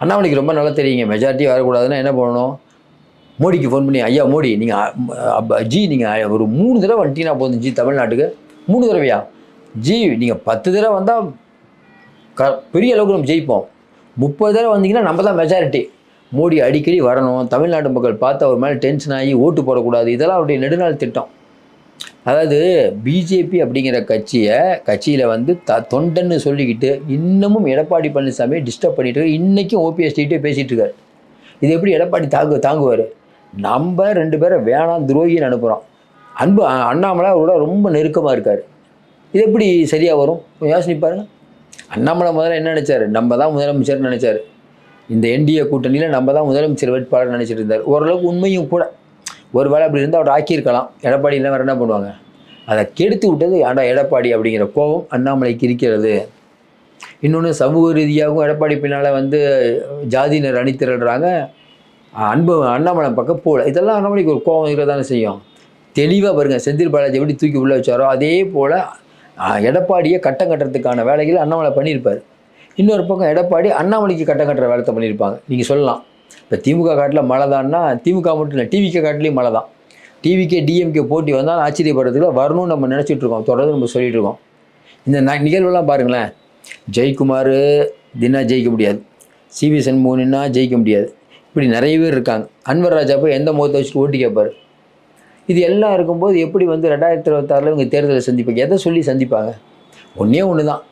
அண்ணாமலைக்கு ரொம்ப நல்லா தெரியுங்க, மெஜாரிட்டி வரக்கூடாதுன்னா என்ன பண்ணணும்? மோடிக்கு ஃபோன் பண்ணி, ஐயா மோடி நீங்கள் ஒரு 3 தடவை வந்துட்டீங்கன்னா போதும் தமிழ்நாட்டுக்கு. 3 தடவையா நீங்கள் 10 தடவை வந்தால் பெரிய அளவுக்கு நம்ம ஜெயிப்போம். 30 தடவை வந்தீங்கன்னா நம்ம தான் மெஜாரிட்டி. மோடி அடிக்கடி வரணும், தமிழ்நாட்டு மக்கள் பார்த்து அவர் மேலே டென்ஷன் ஆகி ஓட்டு போடக்கூடாது. இதெல்லாம் அவருடைய நெடுநாள் திட்டம். அதாவது பிஜேபி அப்படிங்கிற கட்சியில் தொண்டன்னு சொல்லிக்கிட்டு இன்னமும் எடப்பாடி பழனிசாமி டிஸ்டர்ப் பண்ணிட்டு இருக்காரு. இன்றைக்கும் ஓபிஎஸ் பேசிகிட்டு இருக்காரு. இது எப்படி எடப்பாடி தாங்குவார்? நம்ம 2 பேரை வேணாம் துரோகின்னு அனுப்புகிறோம். அண்ணாமலை அவரோட ரொம்ப நெருக்கமாக இருக்கார். இது எப்படி சரியாக வரும்? யோசனை பாருங்கள். அண்ணாமலை முதல்ல என்ன நினச்சார்? நம்ம தான் முதலமைச்சர்னு நினச்சார். இந்த என்டிஏ கூட்டணியில் நம்ம தான் முதலமைச்சர் வேட்பாளர் நினச்சிட்டு இருந்தார். ஓரளவுக்கு உண்மையும் கூட. ஒரு வேளை அப்படி இருந்தால் அவர் ஆக்கியிருக்கலாம். எடப்பாடி இல்லை வேறு என்ன பண்ணுவாங்க? அதை கெடுத்து விட்டது எடப்பாடி அப்படிங்கிற கோபம் அண்ணாமலைக்கு இருக்கிறது. இன்னொன்று சமூக ரீதியாகவும் எடப்பாடி பின்னால் ஜாதியினர் அணிதிரள்றாங்க. அண்ணாமலை பக்கம் போகல. இதெல்லாம் அண்ணாமலைக்கு ஒரு கோபம் இருக்க தானே செய்யும். தெளிவாக பாருங்கள், செந்தில் பாலாஜி எப்படி தூக்கி உள்ளே வச்சாரோ அதே போல் எடப்பாடியை கட்டம் கட்டுறதுக்கான வேலைகள் அண்ணாமலை பண்ணியிருப்பார். இன்னொரு பக்கம் எடப்பாடி அண்ணாமலைக்கு கட்டம் கட்டுற வேலைத்தை பண்ணியிருப்பாங்க. நீங்கள் சொல்லலாம், இப்போ திமுக காட்டில் மழை தான்னா திமுக மட்டும் இல்லை, டிவிகே காட்டிலையும் மழை தான். டிவிகே டிஎம்கே போட்டி வந்தால் ஆச்சரியப்படுறதுல வரணும்னு நம்ம நினச்சிட்டு இருக்கோம், தொடர்ந்து நம்ம சொல்லிட்டு இருக்கோம். இந்த நிகழ்வுலாம் பாருங்களேன், ஜெயக்குமார் தினா ஜெயிக்க முடியாது, சிவி சண்முகன்னா ஜெயிக்க முடியாது, இப்படி நிறைய பேர் இருக்காங்க. அன்வர் ராஜா போய் எந்த முகத்தை வச்சுட்டு ஓட்டு கேட்பார். இது எல்லாம் இருக்கும்போது எப்படி 2026 இவங்க தேர்தலை சந்திப்பாங்க? எதை சொல்லி சந்திப்பாங்க? ஒன்றே ஒன்று தான்,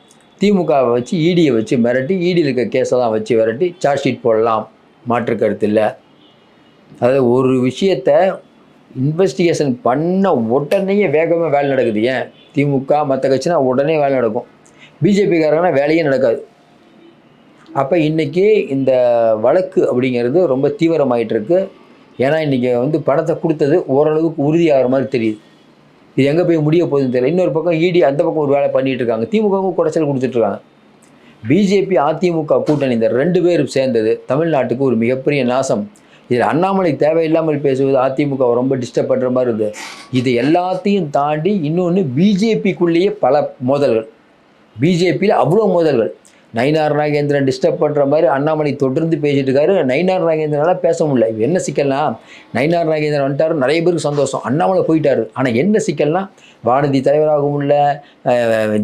திமுகவை வச்சு இடியை வச்சு மிரட்டி, இடியில் இருக்க கேஸெல்லாம் வச்சு மிரட்டி சார்ஜ் ஷீட் போடலாம், மாற்று கருத்து இல்லை. அதாவது ஒரு விஷயத்தை இன்வெஸ்டிகேஷன் பண்ண உடனே வேகமாக வேலை நடக்குது. ஏன் திமுக மற்ற கட்சினா உடனே வேலை நடக்கும், பிஜேபிக்காரங்கன்னா வேலையே நடக்காது. அப்போ இன்றைக்கி இந்த வழக்கு அப்படிங்கிறது ரொம்ப தீவிரமாயிட்டு இருக்கு. ஏன்னா இன்றைக்கி பணத்தை கொடுத்தது ஓரளவுக்கு உறுதியாகிற மாதிரி தெரியுது. இது எங்கே போய் முடிய போகுதுன்னு தெரியல. இன்னொரு பக்கம் இடி அந்த பக்கம் ஒரு வேலை பண்ணிகிட்டு இருக்காங்க, திமுகவும் குடைச்சல் கொடுத்துட்ருக்காங்க. பிஜேபி அதிமுக கூட்டணி இந்த 2 பேரும் சேர்ந்தது தமிழ்நாட்டுக்கு ஒரு மிகப்பெரிய நாசம். இதில் அண்ணாமலை தேவையில்லாமல் பேசுவது அதிமுகவை ரொம்ப டிஸ்டர்ப் பண்ணுற மாதிரி இருக்குது. இது எல்லாத்தையும் தாண்டி இன்னொன்று, பிஜேபிக்குள்ளேயே பல மோதல்கள், பிஜேபியில் அவ்வளோ மோதல்கள். நயினார் நாகேந்திரன் டிஸ்டர்ப் பண்ணுற மாதிரி அண்ணாமலை தொடர்ந்து பேசிட்டு இருக்காரு. நயினார் நாகேந்திரனால் பேச முடியல. என்ன சிக்கல்னா, நயினார் நாகேந்திரன் வந்துட்டார், நிறைய பேருக்கு சந்தோஷம், அண்ணாமலை போயிட்டார். ஆனால் என்ன சிக்கல்னா, வானதி தலைவராகவும் இல்லை,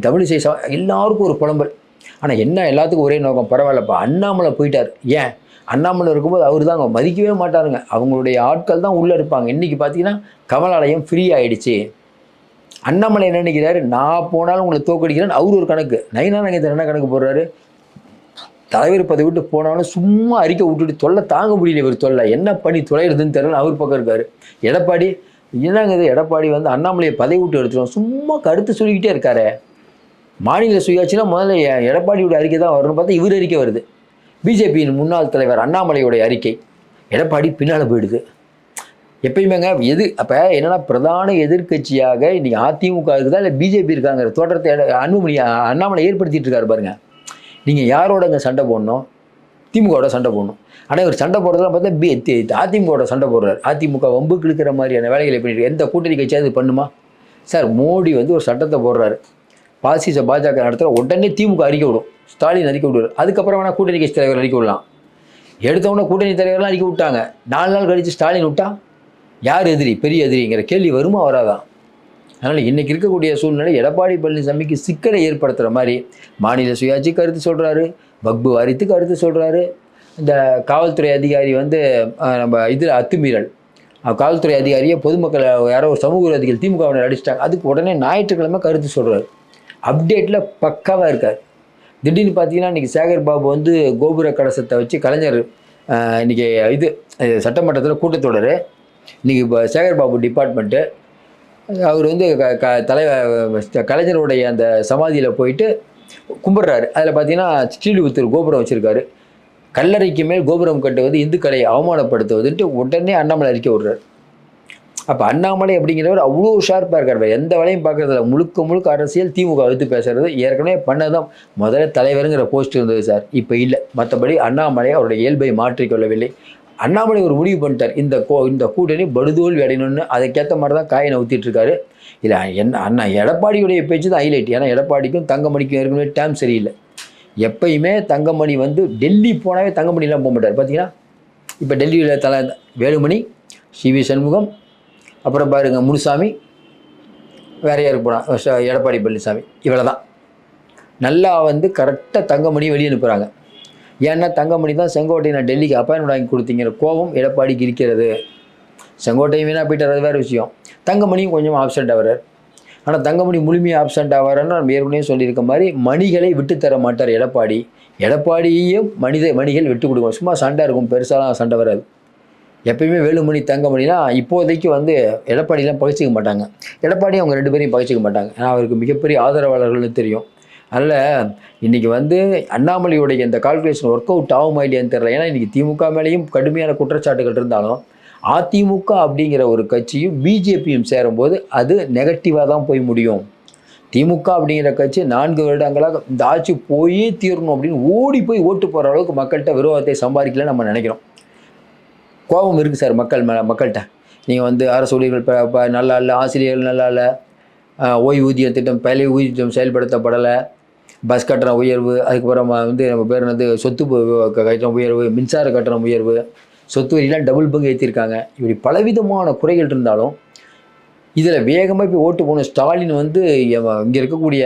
தமிழிசை எல்லாருக்கும் ஒரு புலம்பல். ஆனால் என்ன, எல்லாத்துக்கும் ஒரே நோக்கம், பரவாயில்லப்பா அண்ணாமலை போயிட்டார். ஏன் அண்ணாமலை இருக்கும்போது அவர் தான் அவங்க மதிக்கவே மாட்டாருங்க, அவங்களுடைய ஆட்கள் தான் உள்ளே இருப்பாங்க. இன்றைக்கி பார்த்தீங்கன்னா கமலாலயம் ஃப்ரீ ஆகிடுச்சு. அண்ணாமலை என்ன நினைக்கிறாரு, நான் போனாலும் உங்களை தோக்கடிக்கிறேன்னு அவர் ஒரு கணக்கு. நயினார் நாகேந்திரன் என்ன கணக்கு போடுறாரு, தலைவர் பதவி விட்டு போனாலும் சும்மா அறிக்கை விட்டுட்டு தொல்லை தாங்க முடியல, இவர் தொல்லை என்ன பண்ணி தொலைகிறதுன்னு தெரியல, அவர் பக்கம் இருக்காரு. எடப்பாடி என்னங்குது, எடப்பாடி அண்ணாமலையை பதவி விட்டு எடுத்துருவோம், சும்மா கருத்து சொல்லிக்கிட்டே இருக்காரு. மாநில சுயாட்சினா முதல்ல எடப்பாடியோட அறிக்கை தான் வரணும்னு பார்த்தா இவர் அறிக்கை வருது. பிஜேபியின் முன்னாள் தலைவர் அண்ணாமலையோடைய அறிக்கை, எடப்பாடி பின்னால் போயிடுது. எப்பயுமேங்க எது அப்போ என்னென்னா, பிரதான எதிர்கட்சியாக இன்றைக்கி அதிமுக இருக்குதா இல்லை பிஜேபி இருக்காங்கிற தோற்றத்தை அண்ணாமலை ஏற்படுத்திகிட்டு இருக்காரு பாருங்க. நீங்கள் யாரோடங்க சண்டை போடணும், திமுகவோட சண்டை போடணும். ஆனால் இவர் சண்டை போடுறதுலாம் பார்த்தா அதிமுகவோட சண்டை போடுறாரு. அதிமுக வம்புக்கு இழுக்கிற மாதிரியான வேலைகளை பண்ணிட்டு எந்த கூட்டணி கட்சியாவது பண்ணுமா சார்? மோடி ஒரு சட்டத்தை போடுறாரு, பாசிச பாஜக நடத்துகிற உடனே திமுக அறிக்கை விடும், ஸ்டாலின் அறிக்கை விடுவார். அதுக்கப்புறம் வேணால் கூட்டணி கட்சி தலைவர் அறிக்கை விடலாம். எடுத்தவொடனே கூட்டணி தலைவர்லாம் அறிக்கை விட்டாங்க, 4 நாள் கழித்து ஸ்டாலின் விட்டா யார் எதிரி, பெரிய எதிரிங்கிற கேள்வி வருமா வராதான்? அதனால் இன்றைக்கி இருக்கக்கூடிய சூழ்நிலை எடப்பாடி பழனிசாமிக்கு சிக்கலை ஏற்படுத்துகிற மாதிரி மாநில சுயாட்சி கருத்து சொல்கிறாரு, வக்பு வாரித்து கருத்து சொல்கிறாரு. இந்த காவல்துறை அதிகாரி நம்ம இதில் அத்துமீறல், காவல்துறை அதிகாரியை பொதுமக்கள் யாரோ ஒரு சமூக விரோதிகள் திமுகவினர் அடிச்சிட்டாங்க, அதுக்கு உடனே ஞாயிற்றுக்கிழமை கருத்து சொல்கிறாரு. அப்டேட்டில் பக்காவாக இருக்கார். திடீர்னு பார்த்தீங்கன்னா இன்றைக்கி சேகர் பாபு கோபுர கலசத்தை வச்சு கலைஞர் இன்றைக்கி சட்டமன்றத்தில் கூட்டத்தொடர். இன்றைக்கி இப்போ சேகர் பாபு டிபார்ட்மெண்ட்டு அவர் கலைஞருடைய அந்த சமாதியில் போயிட்டு கும்பிட்றாரு. அதில் பார்த்தீங்கன்னா ஸ்ரீலிபுத்தூர் கோபுரம் வச்சுருக்காரு. கல்லறைக்கு மேல் கோபுரம் கட்டுவது இந்துக்களை அவமானப்படுத்துவதுன்ட்டு உடனே அண்ணாமலை அறிக்கை விடுறாரு. அப்போ அண்ணாமலை அப்படிங்கிறவர் அவ்வளோ ஷார்ப்பாக இருக்கார், எந்த வேலையும் பார்க்குறதில்ல, முழுக்க அரசியல் திமுக எடுத்து பேசுறது. ஏற்கனவே பண்ணதான் முதல்ல தலைவருங்கிற போஸ்ட் இருந்தது சார், இப்போ இல்லை. மற்றபடி அண்ணாமலை அவருடைய இயல்பை மாற்றிக்கொள்ளவில்லை. அண்ணாமலை ஒரு முடிவு பண்ணிட்டார், இந்த கூட்டணி படுதோல்வி அடையணும்னு. அதுக்கேற்ற மாதிரி தான் காயினை ஊற்றிட்டு இருக்காரு. இல்லை எடப்பாடியுடைய பேச்சு தான் ஹைலைட். ஏன்னா எடப்பாடிக்கும் தங்கமணிக்கும் ஏற்கனவே டேம் சரியில்லை. எப்பயுமே தங்கமணி டெல்லி போனாவே தங்கமணிலாம் போக மாட்டார். பார்த்தீங்கன்னா இப்போ டெல்லியில் வேலுமணி, சிவி சண்முகம், அப்புறம் பாருங்க முனுசாமி, வேற யாருக்கு போனால் எடப்பாடி பழனிசாமி, இவ்வளோ தான். நல்லா கரெக்டாக தங்கமணி வெளியே அனுப்புகிறாங்க. ஏன்னா தங்கமணி தான் செங்கோட்டையை டெல்லிக்கு அப்பாயின்மெண்ட் வாங்கி கொடுத்தீங்கிற கோபம் எடப்பாடிக்கு இருக்கிறது. செங்கோட்டையும் வீணாக போயிட்டார், அது வேறு விஷயம். தங்கமணியும் கொஞ்சம் ஆப்சண்ட் ஆகிறார். ஆனால் தங்கமணி முழுமையாக ஆப்சண்ட் ஆகிறாருன்னு நம்ம ஏற்கனவே சொல்லியிருக்க மாதிரி மணிகளை விட்டுத்தர மாட்டார் எடப்பாடி. எடப்பாடியையும் மணிகள் விட்டு கொடுக்கும். சும்மா சண்டை இருக்கும், பெருசாலாம் சண்டை வராது. எப்பயுமே வேலுமணி தங்கமணினா இப்போதைக்கு எடப்பாடியெலாம் பகிச்சிக்க மாட்டாங்க. எடப்பாடி அவங்க 2 பேரையும் பகிச்சிக்க மாட்டாங்க, ஏன்னா அவருக்கு மிகப்பெரிய ஆதரவாளர்கள்னு தெரியும். அதனால் இன்றைக்கி அண்ணாமலையுடைய இந்த கால்குலேஷன் ஒர்க் அவுட் ஆகுமா இல்லையான்னு தெரியல. ஏன்னா இன்றைக்கி திமுக மேலேயும் கடுமையான குற்றச்சாட்டுகள் இருந்தாலும் அதிமுக அப்படிங்கிற ஒரு கட்சியும் பிஜேபியும் சேரும்போது அது நெகட்டிவாக தான் போய் முடியும். திமுக அப்படிங்கிற கட்சி 4 வருடங்களாக இந்த ஆட்சி போயே தீரணும் அப்படின்னு ஓடி போய் ஓட்டு போகிற அளவுக்கு மக்கள்கிட்ட விரோதத்தை சம்பாதிக்கலன்னு நம்ம நினைக்கிறோம். கோபம் இருக்குது சார் மக்கள்கிட்ட. நீங்கள் வந்து அரசு ஊழியர்கள் நல்லா இல்லை, ஆசிரியர்கள் நல்லா இல்லை, ஓய்வூதிய திட்டம் பழைய ஊதிய திட்டம் செயல்படுத்தப்படலை, பஸ் கட்டணம் உயர்வு, அதுக்கப்புறம் வந்து நம்ம பேர் என்னது சொத்து கட்டணம் உயர்வு, மின்சார கட்டணம் உயர்வு, சொத்து வரிலாம் டபுள் பங்கு ஏற்றிருக்காங்க. இப்படி பலவிதமான குறைகள் இருந்தாலும் இதில் வேகமாக போய் ஓட்டு போன ஸ்டாலின் வந்து இங்கே இருக்கக்கூடிய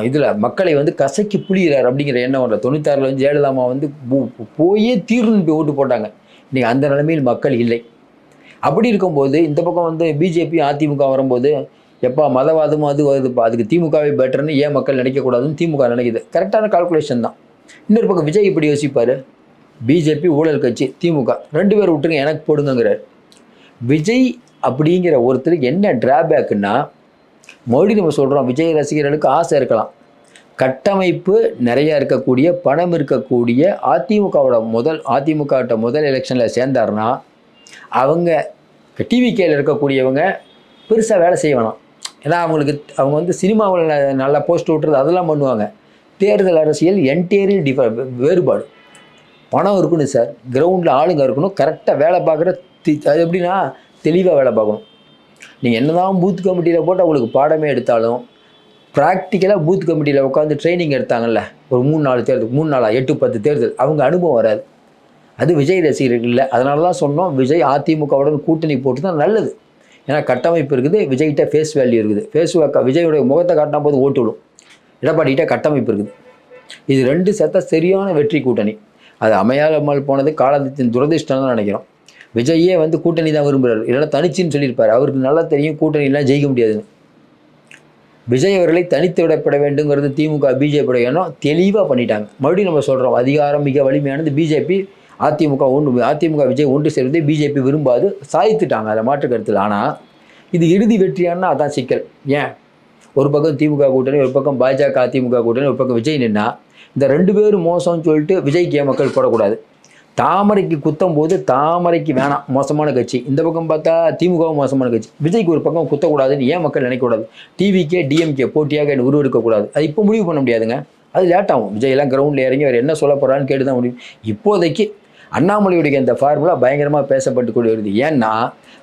இதில் மக்களை வந்து கசக்கி புளிகிறார் அப்படிங்கிற எண்ணம் வரல. 96 வந்து ஜெயலலிதாமா வந்து போயே தீர்வுன்னு போய் ஓட்டு போட்டாங்க. இன்றைக்கி அந்த நிலைமையில் மக்கள் இல்லை. அப்படி இருக்கும்போது இந்த பக்கம் வந்து பிஜேபி அதிமுக வரும்போது எப்போ மதவாதமும் அது வருதுப்பா, அதுக்கு திமுகவே பெட்டர்னு ஏன் மக்கள் நினைக்கக்கூடாதுன்னு திமுக நினைக்குது. கரெக்டான கால்குலேஷன் தான். இன்னொரு பக்கம் விஜய் இப்படி யோசிப்பார், பிஜேபி ஊழல் கட்சி, திமுக 2 பேர் விட்டுருங்க எனக்கு போடுங்கிறார். விஜய் அப்படிங்கிற ஒருத்தருக்கு என்ன டிராபேக்குன்னா, மறுபடியும் நம்ம சொல்கிறோம், விஜய் ரசிகர்களுக்கு ஆசை இருக்கலாம், கட்டமைப்பு நிறையா இருக்கக்கூடிய, பணம் இருக்கக்கூடிய அதிமுகட்ட முதல் எலெக்ஷனில் சேர்ந்தாருன்னா அவங்க டிவிகேயில் இருக்கக்கூடியவங்க பெருசாக வேலை செய்ய வேணாம். ஏன்னா அவங்க வந்து சினிமாவில் நல்லா போஸ்ட் விட்டுறது அதெல்லாம் பண்ணுவாங்க. தேர்தல் அரசியல் என்டையரில் வேறுபாடு. பணம் இருக்கணும் சார், கிரவுண்டில் ஆளுங்க இருக்கணும், கரெக்டாக வேலை பார்க்குற அது எப்படின்னா தெளிவாக வேலை பார்க்கணும். நீங்கள் என்ன தான் பூத் கமிட்டியில் போட்டு அவங்களுக்கு பாடமே எடுத்தாலும் ப்ராக்டிக்கலாக பூத் கமிட்டியில் உட்காந்து ட்ரைனிங் எடுத்தாங்கல்ல, ஒரு 3-4 தேர்தல், 8-10 தேர்தல், அவங்க அனுபவம் வராது. அது விஜய் ரசிகர்கள் இல்லை. அதனால தான் சொன்னோம், விஜய் அதிமுகவுடன் கூட்டணி போட்டு தான் நல்லது. ஏன்னா கட்டமைப்பு இருக்குது, விஜய்கிட்ட ஃபேஸ் வேல்யூ இருக்குது. விஜயோடைய முகத்தை காட்டினா போது ஓட்டு விடும். எடப்பாடிகிட்ட கட்டமைப்பு இருக்குது. இது 2 சேர்த்தா சரியான வெற்றி கூட்டணி. அது அமையாமல் போனது காலத்தின் துரதிர்ஷ்டம் தான் நினைக்கிறோம். விஜயே வந்து கூட்டணி தான் விரும்புகிறார், இல்லைன்னா தனிச்சின்னு சொல்லியிருப்பார். அவருக்கு நல்லா தெரியும் கூட்டணிலாம் ஜெயிக்க முடியாதுன்னு. விஜய் அவர்களை தனித்து விடப்பட வேண்டுங்கிறது திமுக பிஜேபியோட எண்ணம் தெளிவாக பண்ணிட்டாங்க. மறுபடியும் நம்ம சொல்கிறோம், அதிகாரம் மிக வலிமையானது பிஜேபி, அதிமுக விஜய் ஒன்று சேர்ந்து பிஜேபி விரும்பாது, சாதித்துட்டாங்க, அதில் மாற்று கருத்தில். ஆனால் இது இறுதி வெற்றியானா அதான் சிக்கல். ஏன் ஒரு பக்கம் திமுக கூட்டணி, ஒரு பக்கம் பாஜக அதிமுக கூட்டணி, ஒரு பக்கம் விஜய் நின்னா இந்த 2 பேரும் மோசம்னு சொல்லிட்டு விஜய்க்கு மக்கள் போடக்கூடாது. தாமரைக்கு குத்தும் போது தாமரைக்கு வேணாம், மோசமான கட்சி. இந்த பக்கம் பார்த்தா திமுகவும் மோசமான கட்சி. விஜய்க்கு ஒரு பக்கம் குத்தக்கூடாதுன்னு ஏன் மக்கள் நினைக்கக்கூடாது? டிவிக்கே டிஎம்கே போட்டியாக உருவெடுக்கக்கூடாது. அது இப்போ முடிவு பண்ண முடியாதுங்க, அது லேட் ஆகும். விஜயெல்லாம் கிரவுண்டில் இறங்கி அவர் என்ன சொல்ல போகிறான்னு கேட்டு தான் முடியும். இப்போதைக்கு அண்ணாமலையுடைய இந்த ஃபார்முலா பயங்கரமாக பேசப்பட்டு கொண்டு வருது. ஏன்னா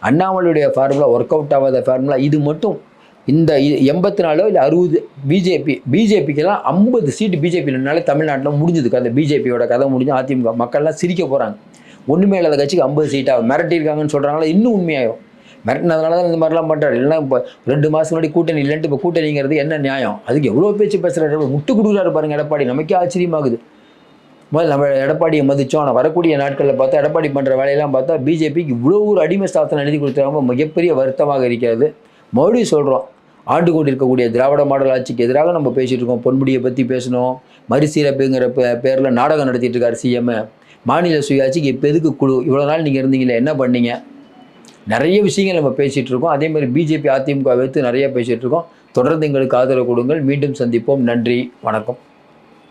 அண்ணாமலையுடைய ஃபார்முலா ஒர்க் அவுட் ஆகாத ஃபார்முலா. இது மட்டும் இந்த 84 இல்லை 60 பிஜேபிக்கெல்லாம் 50 சீட்டு பிஜேபினாலே தமிழ்நாட்டில் முடிஞ்சதுக்கு அந்த பிஜேபியோட கதை முடிஞ்சு அதிமுக மக்கள்லாம் சிரிக்க போகிறாங்க. ஒன்றுமே இல்லாத கட்சிக்கு 50 சீட்டாக மிரட்டியிருக்காங்கன்னு சொல்கிறாங்களா, இன்னும் உண்மையாகும். மிரட்டினதுனால தான் இந்த மாதிரிலாம் பண்ணுறாரு. இல்லைன்னா இப்போ 2 மாதம் முன்னாடி கூட்டணி இல்லைன்ட்டு இப்போ கூட்டணிங்கிறது என்ன நியாயம்? அதுக்கு எவ்வளோ பேச்சு பேசுகிறாரு, முட்டு கொடுக்குறாரு பாருங்கள் எடப்பாடி. நமக்கே ஆச்சரியமாகுது. முதல்ல நம்ம எடப்பாடியை மதித்தோம், ஆனால் வரக்கூடிய நாட்களில் பார்த்தா எடப்பாடி பண்ணுற வேலையெல்லாம் பார்த்தா பிஜேபிக்கு இவ்வளோ ஒரு அடிமை ஸ்தாபனம் எழுதி கொடுத்துருக்காங்க. மிகப்பெரிய வருத்தமாக இருக்கிறது. மறுபடியும் சொல்கிறோம், ஆண்டு கொண்டு இருக்கக்கூடிய திராவிட மாடல் ஆட்சிக்கு எதிராக நம்ம பேசிகிட்டு இருக்கோம். பொன்முடியை பற்றி பேசணும், மறுசீரமைப்புங்கிற பேரில் நாடகம் நடத்திட்டு இருக்காரு சிஎம். மாநில சுயாட்சிக்கு இப்போ எதுக்கு குழு? இவ்வளோ நாள் நீங்கள் இருந்தீங்களே, என்ன பண்ணீங்க? நிறைய விஷயங்கள் நம்ம பேசிகிட்டு இருக்கோம். அதே மாதிரி பிஜேபி அதிமுக வைத்து நிறைய பேசிகிட்டு இருக்கோம். தொடர்ந்து எங்களுக்கு ஆதரவு கொடுங்கள். மீண்டும் சந்திப்போம். நன்றி, வணக்கம்.